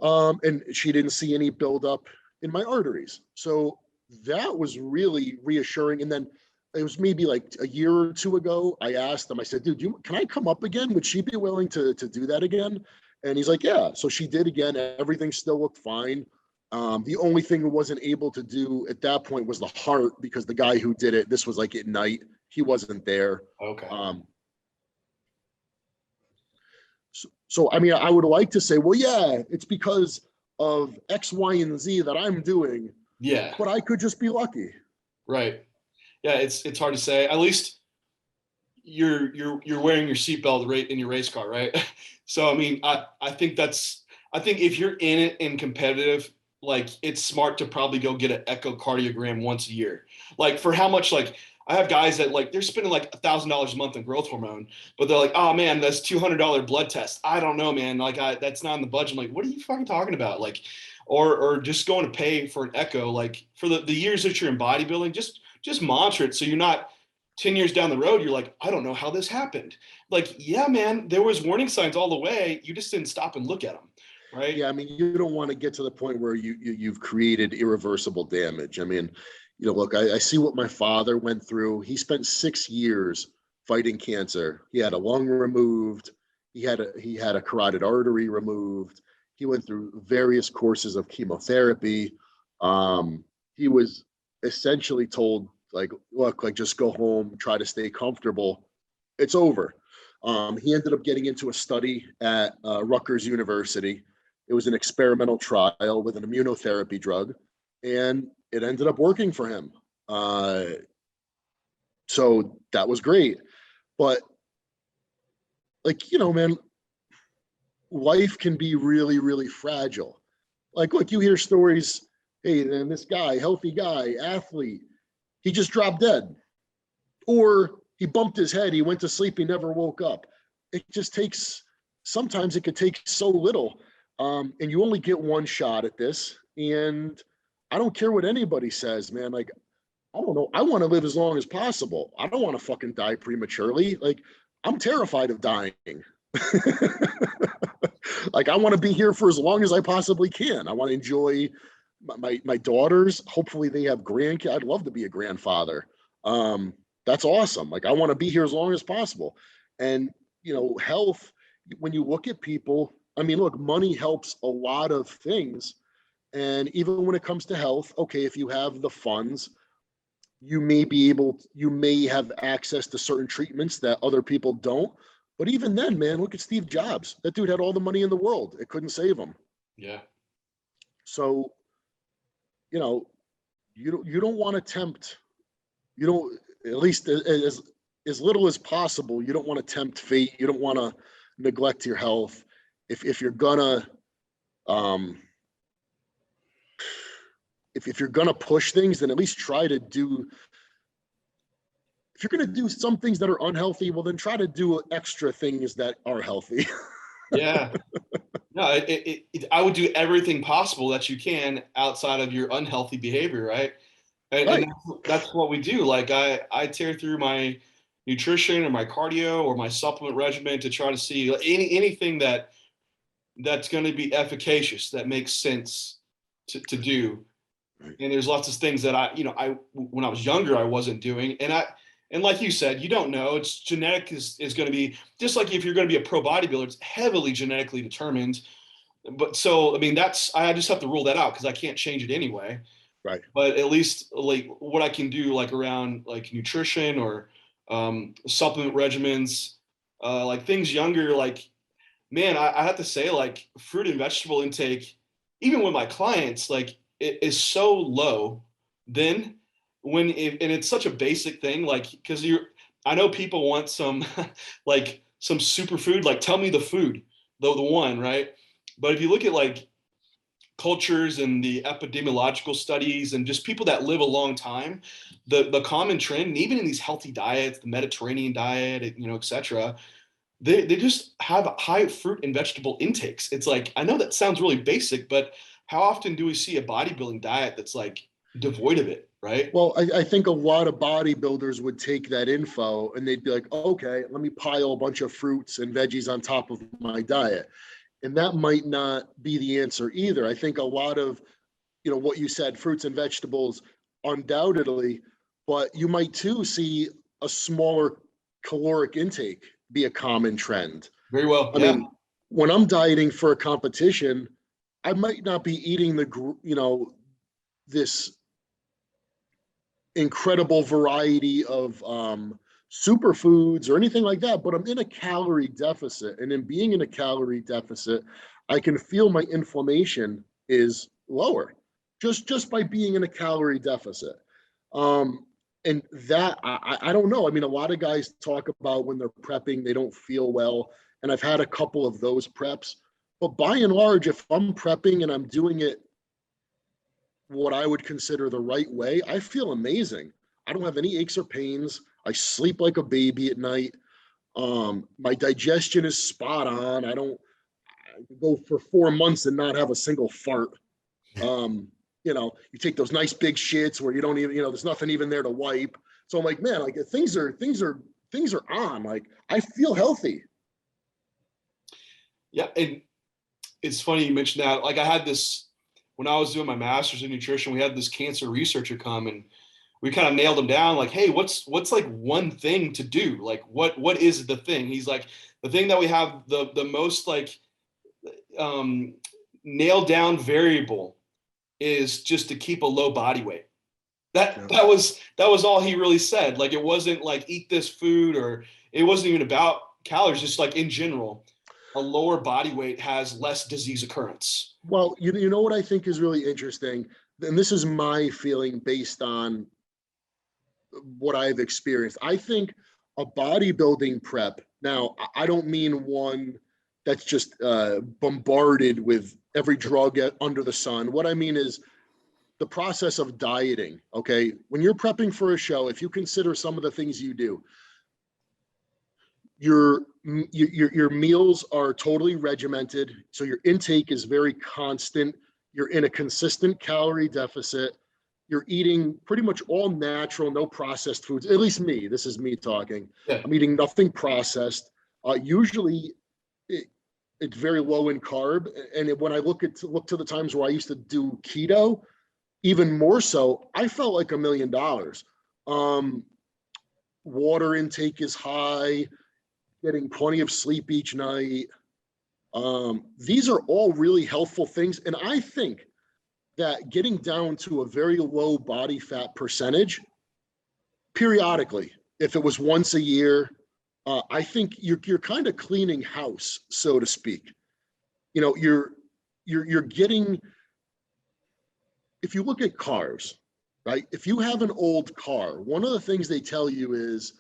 And she didn't see any buildup in my arteries. So that was really reassuring. And then it was maybe like a year or two ago, I asked him, I said, dude, can I come up again? Would she be willing to do that again? And he's like, yeah. So she did again. Everything still looked fine. The only thing we wasn't able to do at that point was the heart, because the guy who did it, this was like at night, he wasn't there. Okay. So I mean, I would like to say, well, yeah, it's because of X, Y, and Z that I'm doing. Yeah. But I could just be lucky. Right. Yeah. It's hard to say. At least you're wearing your seatbelt right in your race car, right? So I mean, I think if you're in it and competitive, like, it's smart to probably go get an echocardiogram once a year. Like, for how much, like, I have guys that, like, they're spending like $1,000 a month on growth hormone, but they're like, oh man, that's $200 blood test. I don't know, man. Like, that's not in the budget. I'm like, what are you fucking talking about? Like, or just going to pay for an echo, like, for the years that you're in bodybuilding, just monitor it. So you're not 10 years down the road, you're like, I don't know how this happened. Like, yeah, man, there was warning signs all the way. You just didn't stop and look at them. Right. Yeah. I mean, you don't want to get to the point where you've created irreversible damage. I mean, you know, look, I see what my father went through. He spent 6 years fighting cancer. He had a lung removed. He had a carotid artery removed. He went through various courses of chemotherapy. He was essentially told, like, look, like, just go home, try to stay comfortable. It's over. He ended up getting into a study at Rutgers University. It was an experimental trial with an immunotherapy drug, and it ended up working for him. So that was great. But, like, you know, man, life can be really, really fragile. Like, look, you hear stories, hey, and this guy, healthy guy, athlete, he just dropped dead. Or he bumped his head, he went to sleep, he never woke up. It just takes, sometimes it could take so little. And you only get one shot at this. And I don't care what anybody says, man. Like, I don't know. I want to live as long as possible. I don't want to fucking die prematurely. Like, I'm terrified of dying. Like, I want to be here for as long as I possibly can. I want to enjoy my daughters. Hopefully they have grandkids. I'd love to be a grandfather. That's awesome. Like, I want to be here as long as possible. And, you know, health, when you look at people, I mean, look, money helps a lot of things. And even when it comes to health, okay, if you have the funds, you may have access to certain treatments that other people don't. But even then, man, look at Steve Jobs. That dude had all the money in the world. It couldn't save him. Yeah. So, you know, you don't want to tempt, you don't, at least as little as possible, you don't want to tempt fate. You don't want to neglect your health. If you're gonna, if you're gonna push things, then at least try to do, if you're gonna do some things that are unhealthy, well, then try to do extra things that are healthy. Yeah. No, I would do everything possible that you can outside of your unhealthy behavior, right? And, Right. and that's what we do. Like I tear through my nutrition or my cardio or my supplement regimen to try to see anything that's going to be efficacious, that makes sense to do. Right. And there's lots of things that when I was younger, I wasn't doing. And like you said, you don't know. It's genetic is going to be just like if you're going to be a pro bodybuilder, it's heavily genetically determined. But so, I mean, I just have to rule that out because I can't change it anyway. Right. But at least like what I can do, like around like nutrition or supplement regimens, like things younger, like, man, I have to say, like, fruit and vegetable intake, even with my clients, like, it is so low then and it's such a basic thing, like, because I know people want some like some superfood, like tell me the food, the one, right? But if you look at like cultures and the epidemiological studies and just people that live a long time, the common trend, and even in these healthy diets, the Mediterranean diet, et cetera, they just have high fruit and vegetable intakes. It's like, I know that sounds really basic, but how often do we see a bodybuilding diet that's like devoid of it, right? Well, I think a lot of bodybuilders would take that info and they'd be like, okay, let me pile a bunch of fruits and veggies on top of my diet. And that might not be the answer either. I think a lot of, what you said, fruits and vegetables, undoubtedly, but you might too see a smaller caloric intake be a common trend. Very well. I mean, when I'm dieting for a competition, I might not be eating this incredible variety of superfoods or anything like that, but I'm in a calorie deficit. And in being in a calorie deficit, I can feel my inflammation is lower just by being in a calorie deficit. And that, I don't know. I mean, a lot of guys talk about when they're prepping, they don't feel well. And I've had a couple of those preps. But by and large, if I'm prepping and I'm doing it what I would consider the right way, I feel amazing. I don't have any aches or pains. I sleep like a baby at night. My digestion is spot on. I go for 4 months and not have a single fart. You take those nice big shits where you don't even, there's nothing even there to wipe. So I'm like, man, like things are on. Like I feel healthy. Yeah, and it's funny you mentioned that. Like I had this when I was doing my master's in nutrition. We had this cancer researcher come and we kind of nailed him down. Like, hey, what's like one thing to do? Like, what is the thing? He's like, the thing that we have the most like nailed down variable is just to keep a low body weight. That was all he really said. Like, it wasn't like eat this food, or it wasn't even about calories. Just like in general, a lower body weight has less disease occurrence. Well, you know what I think is really interesting, and this is my feeling based on what I've experienced. I think a bodybuilding prep, now I don't mean one that's just bombarded with every drug under the sun. What I mean is the process of dieting, okay? When you're prepping for a show, if you consider some of the things you do, your meals are totally regimented, so your intake is very constant. You're in a consistent calorie deficit. You're eating pretty much all natural, no processed foods. At least me, this is me talking. Yeah. I'm eating nothing processed. Usually it's very low in carb. And when I look to the times where I used to do keto, even more so, I felt like $1 million. Water intake is high, getting plenty of sleep each night. These are all really helpful things. And I think that getting down to a very low body fat percentage periodically, if it was once a year, I think you're kind of cleaning house, so to speak. You know, you're getting, if you look at cars, right? If you have an old car, one of the things they tell you is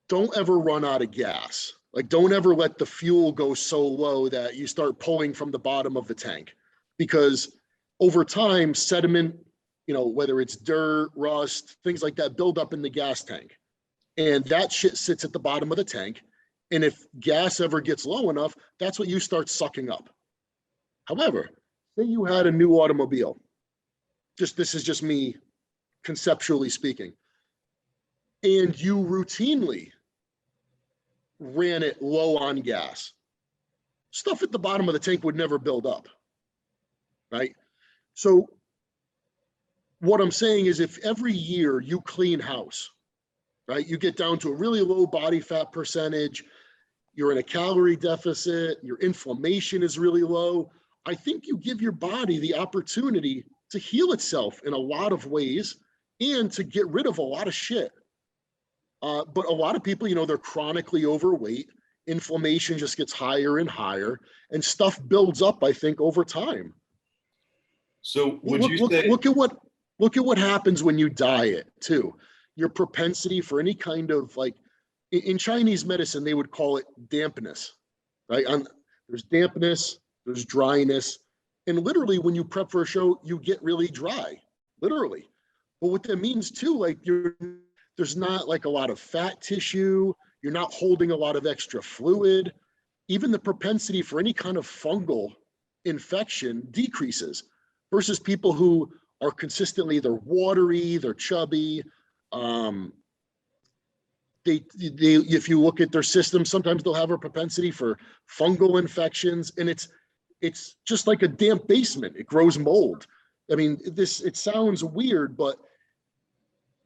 don't ever run out of gas. Like, don't ever let the fuel go so low that you start pulling from the bottom of the tank, because over time, sediment, you know, whether it's dirt, rust, things like that, build up in the gas tank. And that shit sits at the bottom of the tank. And if gas ever gets low enough, that's what you start sucking up. However, say you had a new automobile. This is just me conceptually speaking. And you routinely ran it low on gas. Stuff at the bottom of the tank would never build up, right? So what I'm saying is, if every year you clean house, right, you get down to a really low body fat percentage, you're in a calorie deficit, your inflammation is really low, I think you give your body the opportunity to heal itself in a lot of ways and to get rid of a lot of shit. But a lot of people, you know, they're chronically overweight, inflammation just gets higher and higher, and stuff builds up, I think, over time. So would you say, look at what happens when you diet too. Your propensity for any kind of, like, in Chinese medicine, they would call it dampness, right? There's dampness, there's dryness. And literally when you prep for a show, you get really dry, literally. But what that means too, like, there's not like a lot of fat tissue. You're not holding a lot of extra fluid. Even the propensity for any kind of fungal infection decreases versus people who are consistently, they're watery, they're chubby. If you look at their system, sometimes they'll have a propensity for fungal infections, and it's just like a damp basement. It grows mold. I mean, it sounds weird, but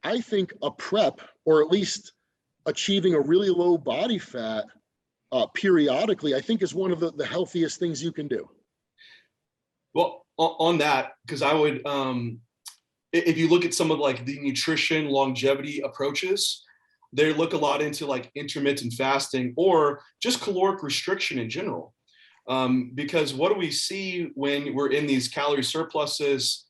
I think a prep, or at least achieving a really low body fat periodically, I think is one of the healthiest things you can do. well, on that, because I would, if you look at some of like the nutrition longevity approaches, they look a lot into like intermittent fasting or just caloric restriction in general. Because what do we see when we're in these calorie surpluses?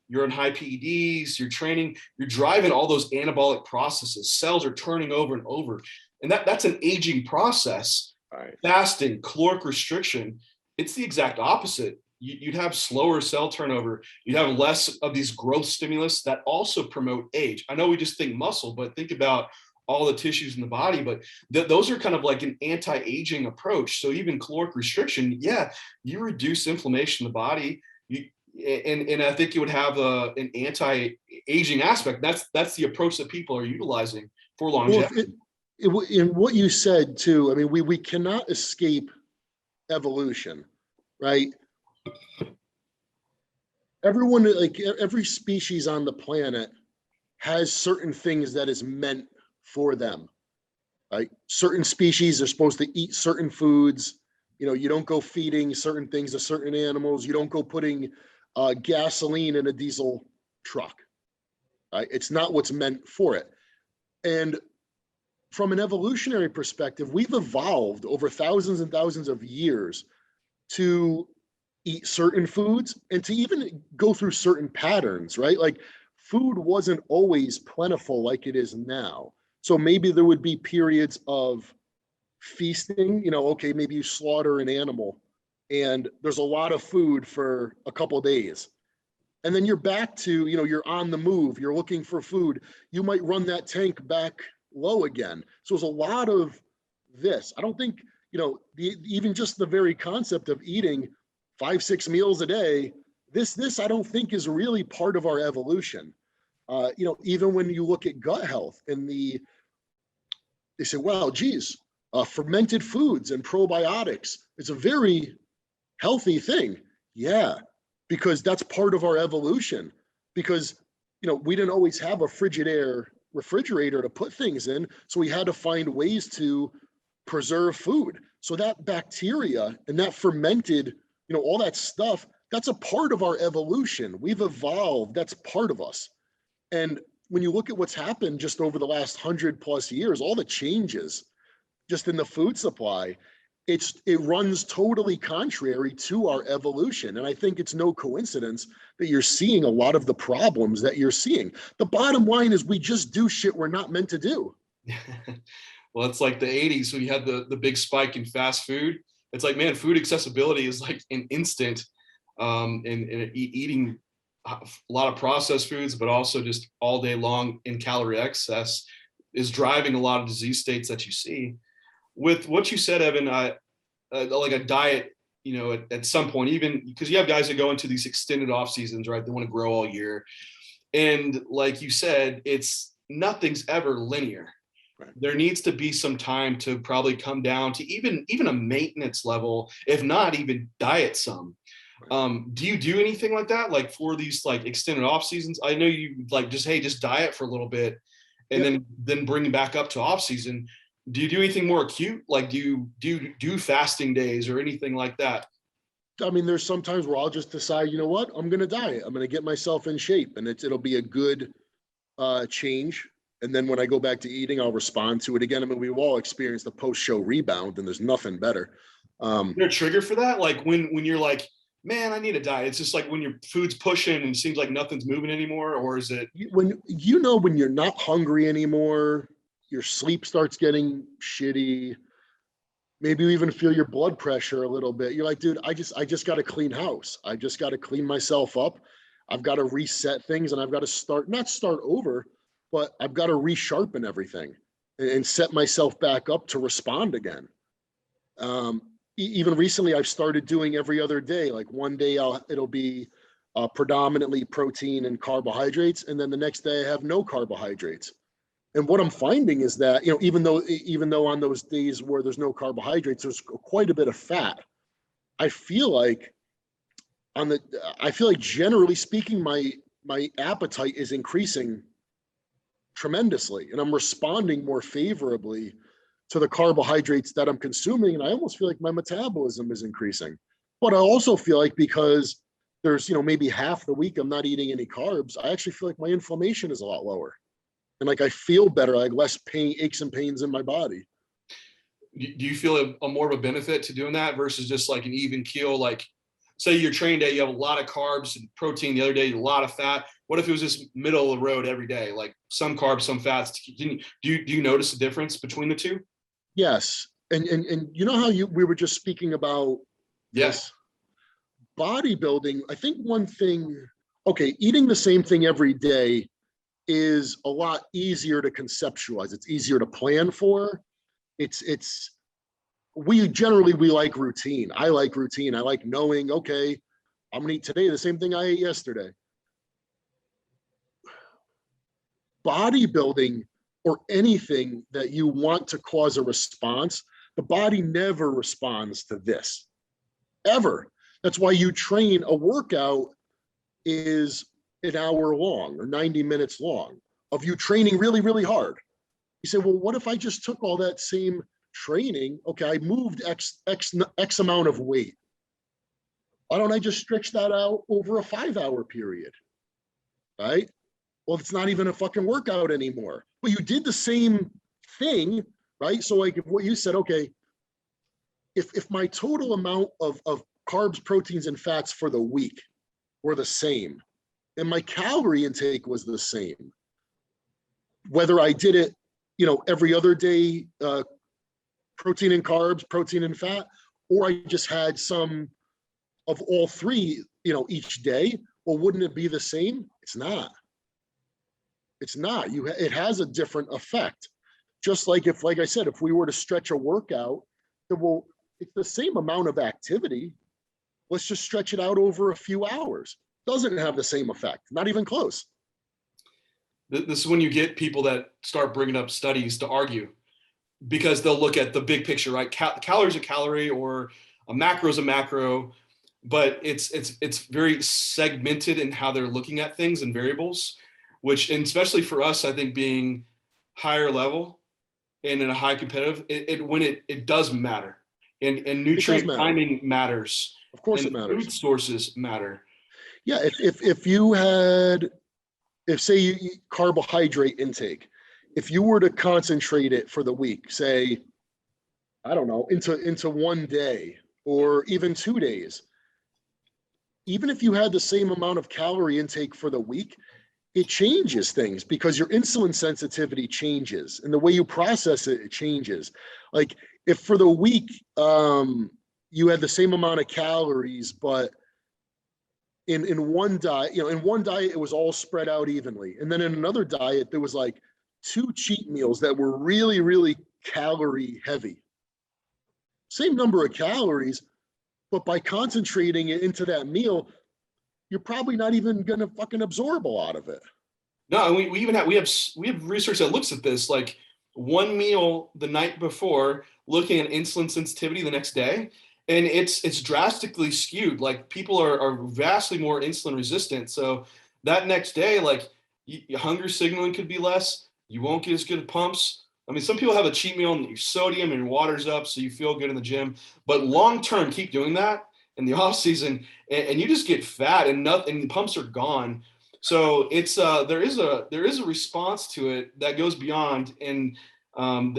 You're in high PEDs, you're training, you're driving all those anabolic processes. Cells are turning over and over. And that's an aging process. Right. Fasting, caloric restriction, it's the exact opposite. You'd have slower cell turnover. You'd have less of these growth stimulus that also promote age. I know we just think muscle, but think about all the tissues in the body. But those are kind of like an anti-aging approach. So even caloric restriction, yeah, you reduce inflammation in the body. And I think you would have an anti-aging aspect. That's the approach that people are utilizing for longevity. Well, in what you said too, I mean, we cannot escape evolution, right? Everyone, like every species on the planet has certain things that is meant for them, right? Certain species are supposed to eat certain foods. You know, you don't go feeding certain things to certain animals. You don't go putting gasoline in a diesel truck, right? It's not what's meant for it. And from an evolutionary perspective, we've evolved over thousands and thousands of years to eat certain foods and to even go through certain patterns, right? Like, food wasn't always plentiful like it is now. So maybe there would be periods of feasting, you know, okay, maybe you slaughter an animal and there's a lot of food for a couple of days. And then you're back to, you know, you're on the move, you're looking for food. You might run that tank back low again. So there's a lot of this. I don't think, you know, even just the very concept of eating 5-6 meals a day, this I don't think is really part of our evolution. You know, even when you look at gut health and they say, well, geez, fermented foods and probiotics, it's a very healthy thing. Yeah, because that's part of our evolution. Because, you know, we didn't always have a Frigidaire refrigerator to put things in, so we had to find ways to preserve food. So that bacteria and that fermented, you know, all that stuff, that's a part of our evolution. We've evolved, that's part of us. And when you look at what's happened just over the last 100+ years, all the changes just in the food supply, it runs totally contrary to our evolution. And I think it's no coincidence that you're seeing a lot of the problems that you're seeing. The bottom line is we just do shit we're not meant to do. Well, it's like the 80s when you had the big spike in fast food. It's like, man, food accessibility is like an instant, and eating a lot of processed foods, but also just all day long in calorie excess is driving a lot of disease states that you see. With what you said, Evan, like a diet, at some point, even because you have guys that go into these extended off seasons, right? They want to grow all year. And like you said, nothing's ever linear. Right. There needs to be some time to probably come down to even a maintenance level, if not even diet some. Right. Do you do anything like that? Like for these like extended off seasons? I know you like just diet for a little bit and then bring it back up to off season. Do you do anything more acute? Like do you do fasting days or anything like that? I mean, there's sometimes where I'll just decide, you know what, I'm going to diet. I'm going to get myself in shape, and it'll be a good change. And then when I go back to eating, I'll respond to it again. I mean, we've all experienced the post-show rebound, and there's nothing better. Is there a trigger for that? Like when you're like, man, I need a diet. It's just like when your food's pushing and it seems like nothing's moving anymore, or is it? When you're not hungry anymore, your sleep starts getting shitty. Maybe you even feel your blood pressure a little bit. You're like, dude, I just got to clean house. I just got to clean myself up. I've got to reset things, and I've got to not start over, but I've got to resharpen everything and set myself back up to respond again. Even recently, I've started doing every other day. Like one day it'll be predominantly protein and carbohydrates, and then the next day I have no carbohydrates. And what I'm finding is that, even though on those days where there's no carbohydrates, there's quite a bit of fat. I feel like generally speaking, my appetite is increasing tremendously, and I'm responding more favorably to the carbohydrates that I'm consuming. And I almost feel like my metabolism is increasing. But I also feel like because there's, maybe half the week I'm not eating any carbs, I actually feel like my inflammation is a lot lower. And like I feel better, like less pain, aches and pains in my body. Do you feel a more of a benefit to doing that versus just like an even keel? Like, say your training day, you have a lot of carbs and protein. The other day, a lot of fat. What if it was just middle of the road every day, like some carbs, some fats? Do you notice the difference between the two? Yes, and you know how we were just speaking about this bodybuilding. I think one thing, eating the same thing every day is a lot easier to conceptualize. It's easier to plan for. We like routine. I like routine. I like knowing, okay, I'm gonna eat today the same thing I ate yesterday. Bodybuilding or anything that you want to cause a response, the body never responds to this, ever. That's why you train. A workout is an hour long or 90 minutes long of you training really, really hard. You say, well, what if I just took all that same training? Okay, I moved X amount of weight. Why don't I just stretch that out over a 5-hour period? Right? Well, it's not even a fucking workout anymore. But you did the same thing, right? So like if what you said, okay, if my total amount of carbs, proteins, and fats for the week were the same, and my calorie intake was the same, whether I did it, every other day, protein and carbs, protein and fat, or I just had some of all three, each day, well, wouldn't it be the same? It's not. It's not. It has a different effect. Just like like I said, if we were to stretch a workout, it's the same amount of activity. Let's just stretch it out over a few hours. Doesn't have the same effect, not even close. This is when you get people that start bringing up studies to argue, because they'll look at the big picture, right? Calorie is a calorie, or a macro is a macro, but it's very segmented in how they're looking at things and variables, and especially for us, I think being higher level and in a high competitive, it does matter, and nutrient timing matters. Of course, it matters. Food sources matter. Yeah, if you had if say you eat carbohydrate intake, if you were to concentrate it for the week, say, I don't know, into one day or even 2 days, even if you had the same amount of calorie intake for the week, it changes things because your insulin sensitivity changes and the way you process it, it changes. Like if for the week, you had the same amount of calories, but in one diet, in one diet, it was all spread out evenly. And then in another diet, there was like 2 cheat meals that were really, really calorie heavy. Same number of calories, but by concentrating it into that meal, you're probably not even going to fucking absorb a lot of it. No, and we even have research that looks at this, like one meal the night before, looking at insulin sensitivity the next day, and it's drastically skewed. Like people are vastly more insulin resistant. So that next day, like your hunger signaling could be less. You won't get as good pumps. I mean, some people have a cheat meal and your sodium and your water's up, so you feel good in the gym. But long term, keep doing that in the off season, and you just get fat and the pumps are gone. So it's there is a response to it that goes beyond and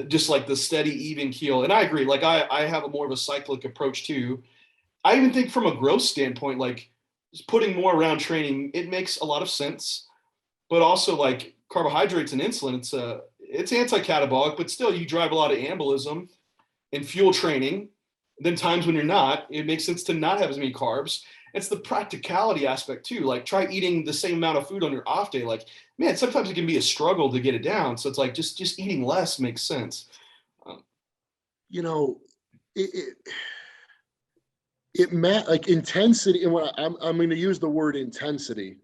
just like the steady even keel. And I agree. Like I have a more of a cyclic approach too. I even think from a growth standpoint, like just putting more around training, it makes a lot of sense. But also like carbohydrates and insulin, it's anti-catabolic, but still you drive a lot of embolism in fuel training. Then times when you're not, it makes sense to not have as many carbs. It's the practicality aspect too. Like try eating the same amount of food on your off day. Like, man, sometimes it can be a struggle to get it down. So it's like just eating less makes sense. Like intensity, and when I'm going to use the word intensity.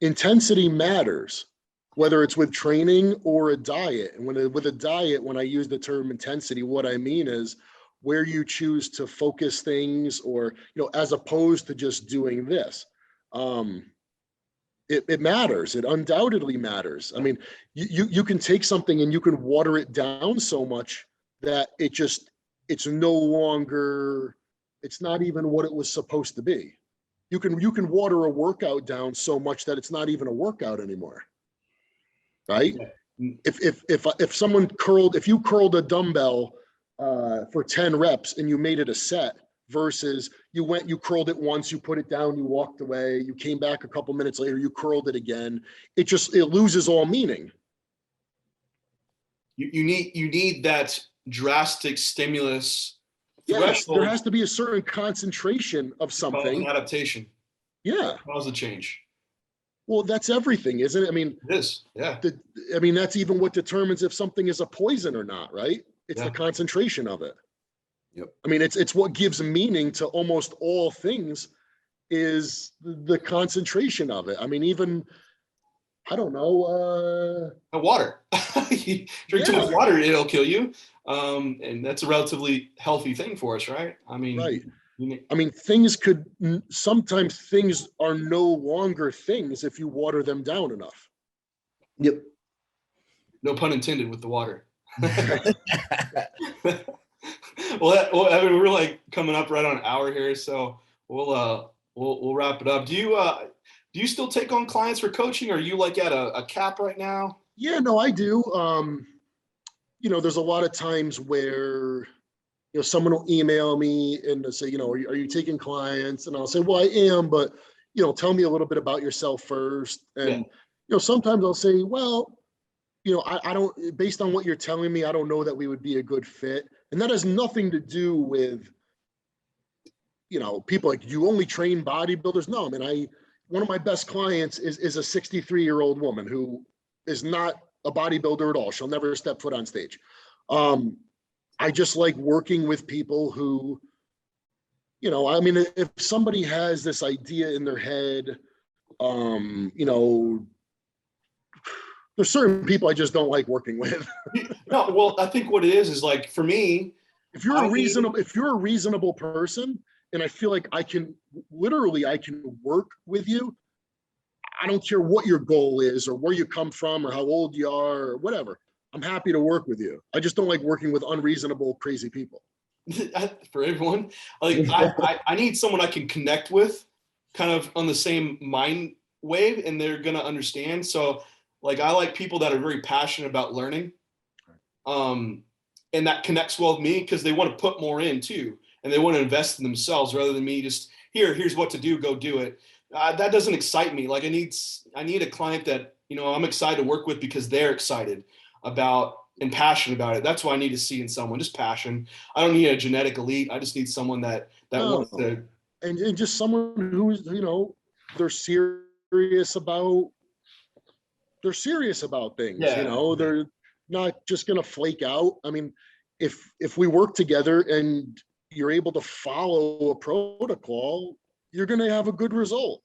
Intensity matters, whether it's with training or a diet. And with a diet, when I use the term intensity, what I mean is where you choose to focus things, or as opposed to just doing this. It matters. It undoubtedly matters. I mean, you can take something and you can water it down so much that it's no longer, it's not even what it was supposed to be. You can water a workout down so much that it's not even a workout anymore, right? Yeah. If you curled a dumbbell for 10 reps and you made it a set, versus you curled it once, you put it down, you walked away, you came back a couple minutes later, you curled it again, it loses all meaning. You need that drastic stimulus. Yes, there has to be a certain concentration of something. An adaptation. Yeah. Cause a change. Well, that's everything, isn't it? I mean, it is. Yeah. That's even what determines if something is a poison or not, right? It's the concentration of it. Yep. I mean, it's what gives meaning to almost all things is the concentration of it. I mean, even, I don't know. Water. You drink too much water, it'll kill you. And that's a relatively healthy thing for us, right? I mean, right. I mean, sometimes things are no longer things if you water them down enough. Yep. No pun intended with the water. Well, Evan, we're like coming up right on an hour here, so we'll wrap it up. Do you still take on clients for coaching? Or are you like at a cap right now? Yeah, no, I do. There's a lot of times where someone will email me and say, are you taking clients? And I'll say, well, I am, but tell me a little bit about yourself first. And sometimes I'll say, well, I don't, based on what you're telling me, I don't know that we would be a good fit. And that has nothing to do with, people like, you only train bodybuilders. No, I mean, one of my best clients is a 63-year-old woman who is not a bodybuilder at all. She'll never step foot on stage. I just like working with people who, I mean, if somebody has this idea in their head, there's certain people I just don't like working with. No, well, I think what it is like, for me, if you're a reasonable person, and I feel like I can work with you, I don't care what your goal is or where you come from or how old you are or whatever. I'm happy to work with you. I just don't like working with unreasonable, crazy people. For everyone, like I need someone I can connect with, kind of on the same mind way and they're going to understand. So like, I like people that are very passionate about learning. And that connects well with me because they want to put more in too. And they want to invest in themselves rather than me just here's what to do, go do it. That doesn't excite me. Like I need a client that, you know, I'm excited to work with because they're excited about and passionate about it. That's what I need to see in someone, just passion. I don't need a genetic elite. I just need someone that wants to. And just someone who's, you know, they're serious about things, Yeah. you know, they're not just going to flake out. I mean, if we work together and you're able to follow a protocol, you're going to have a good result.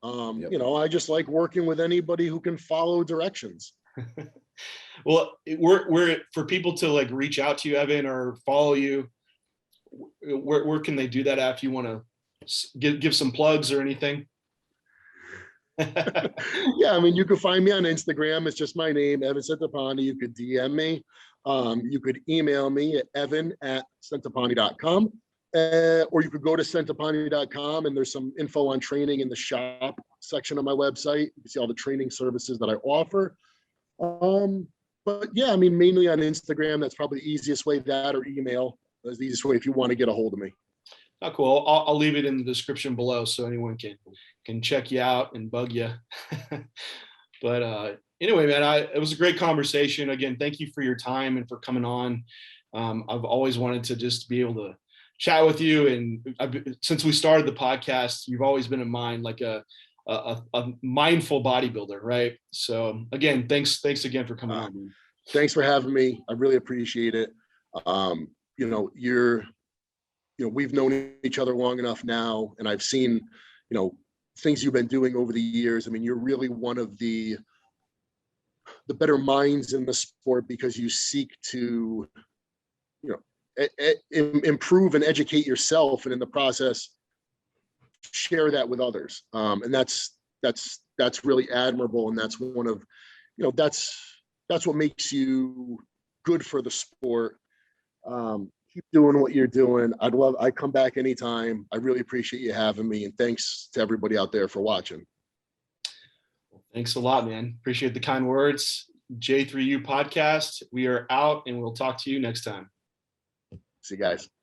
Yep. You know, I just like working with anybody who can follow directions. Well, we're for people to like reach out to you, Evan, or follow you. Where can they do that at if you want to give some plugs or anything? Yeah, I mean, you can find me on Instagram. It's just my name, Evan Centopani. You could DM me. You could email me at evan@centopani.com. Or you could go to centopani.com and there's some info on training in the shop section of my website. You can see all the training services that I offer. But yeah, I mean, mainly on Instagram. That's probably the easiest way, that or email is the easiest way if you want to get a hold of me. Oh, cool. I'll leave it in the description below so anyone can check you out and bug you. But anyway, man, it was a great conversation. Again, thank you for your time and for coming on. I've always wanted to just be able to chat with you. And since we started the podcast, you've always been in mind like a mindful bodybuilder, right? So again, thanks again for coming on. Thanks for having me. I really appreciate it. You know, we've known each other long enough now, and I've seen, you know, things you've been doing over the years. I mean, you're really one of the better minds in the sport because you seek to, you know, improve and educate yourself, and in the process, share that with others. And that's really admirable. And that's one of, you know, that's what makes you good for the sport. Keep doing what you're doing. I'd come back anytime. I really appreciate you having me. And thanks to everybody out there for watching. Thanks a lot, man. Appreciate the kind words. J3U podcast. We are out and we'll talk to you next time. See you guys.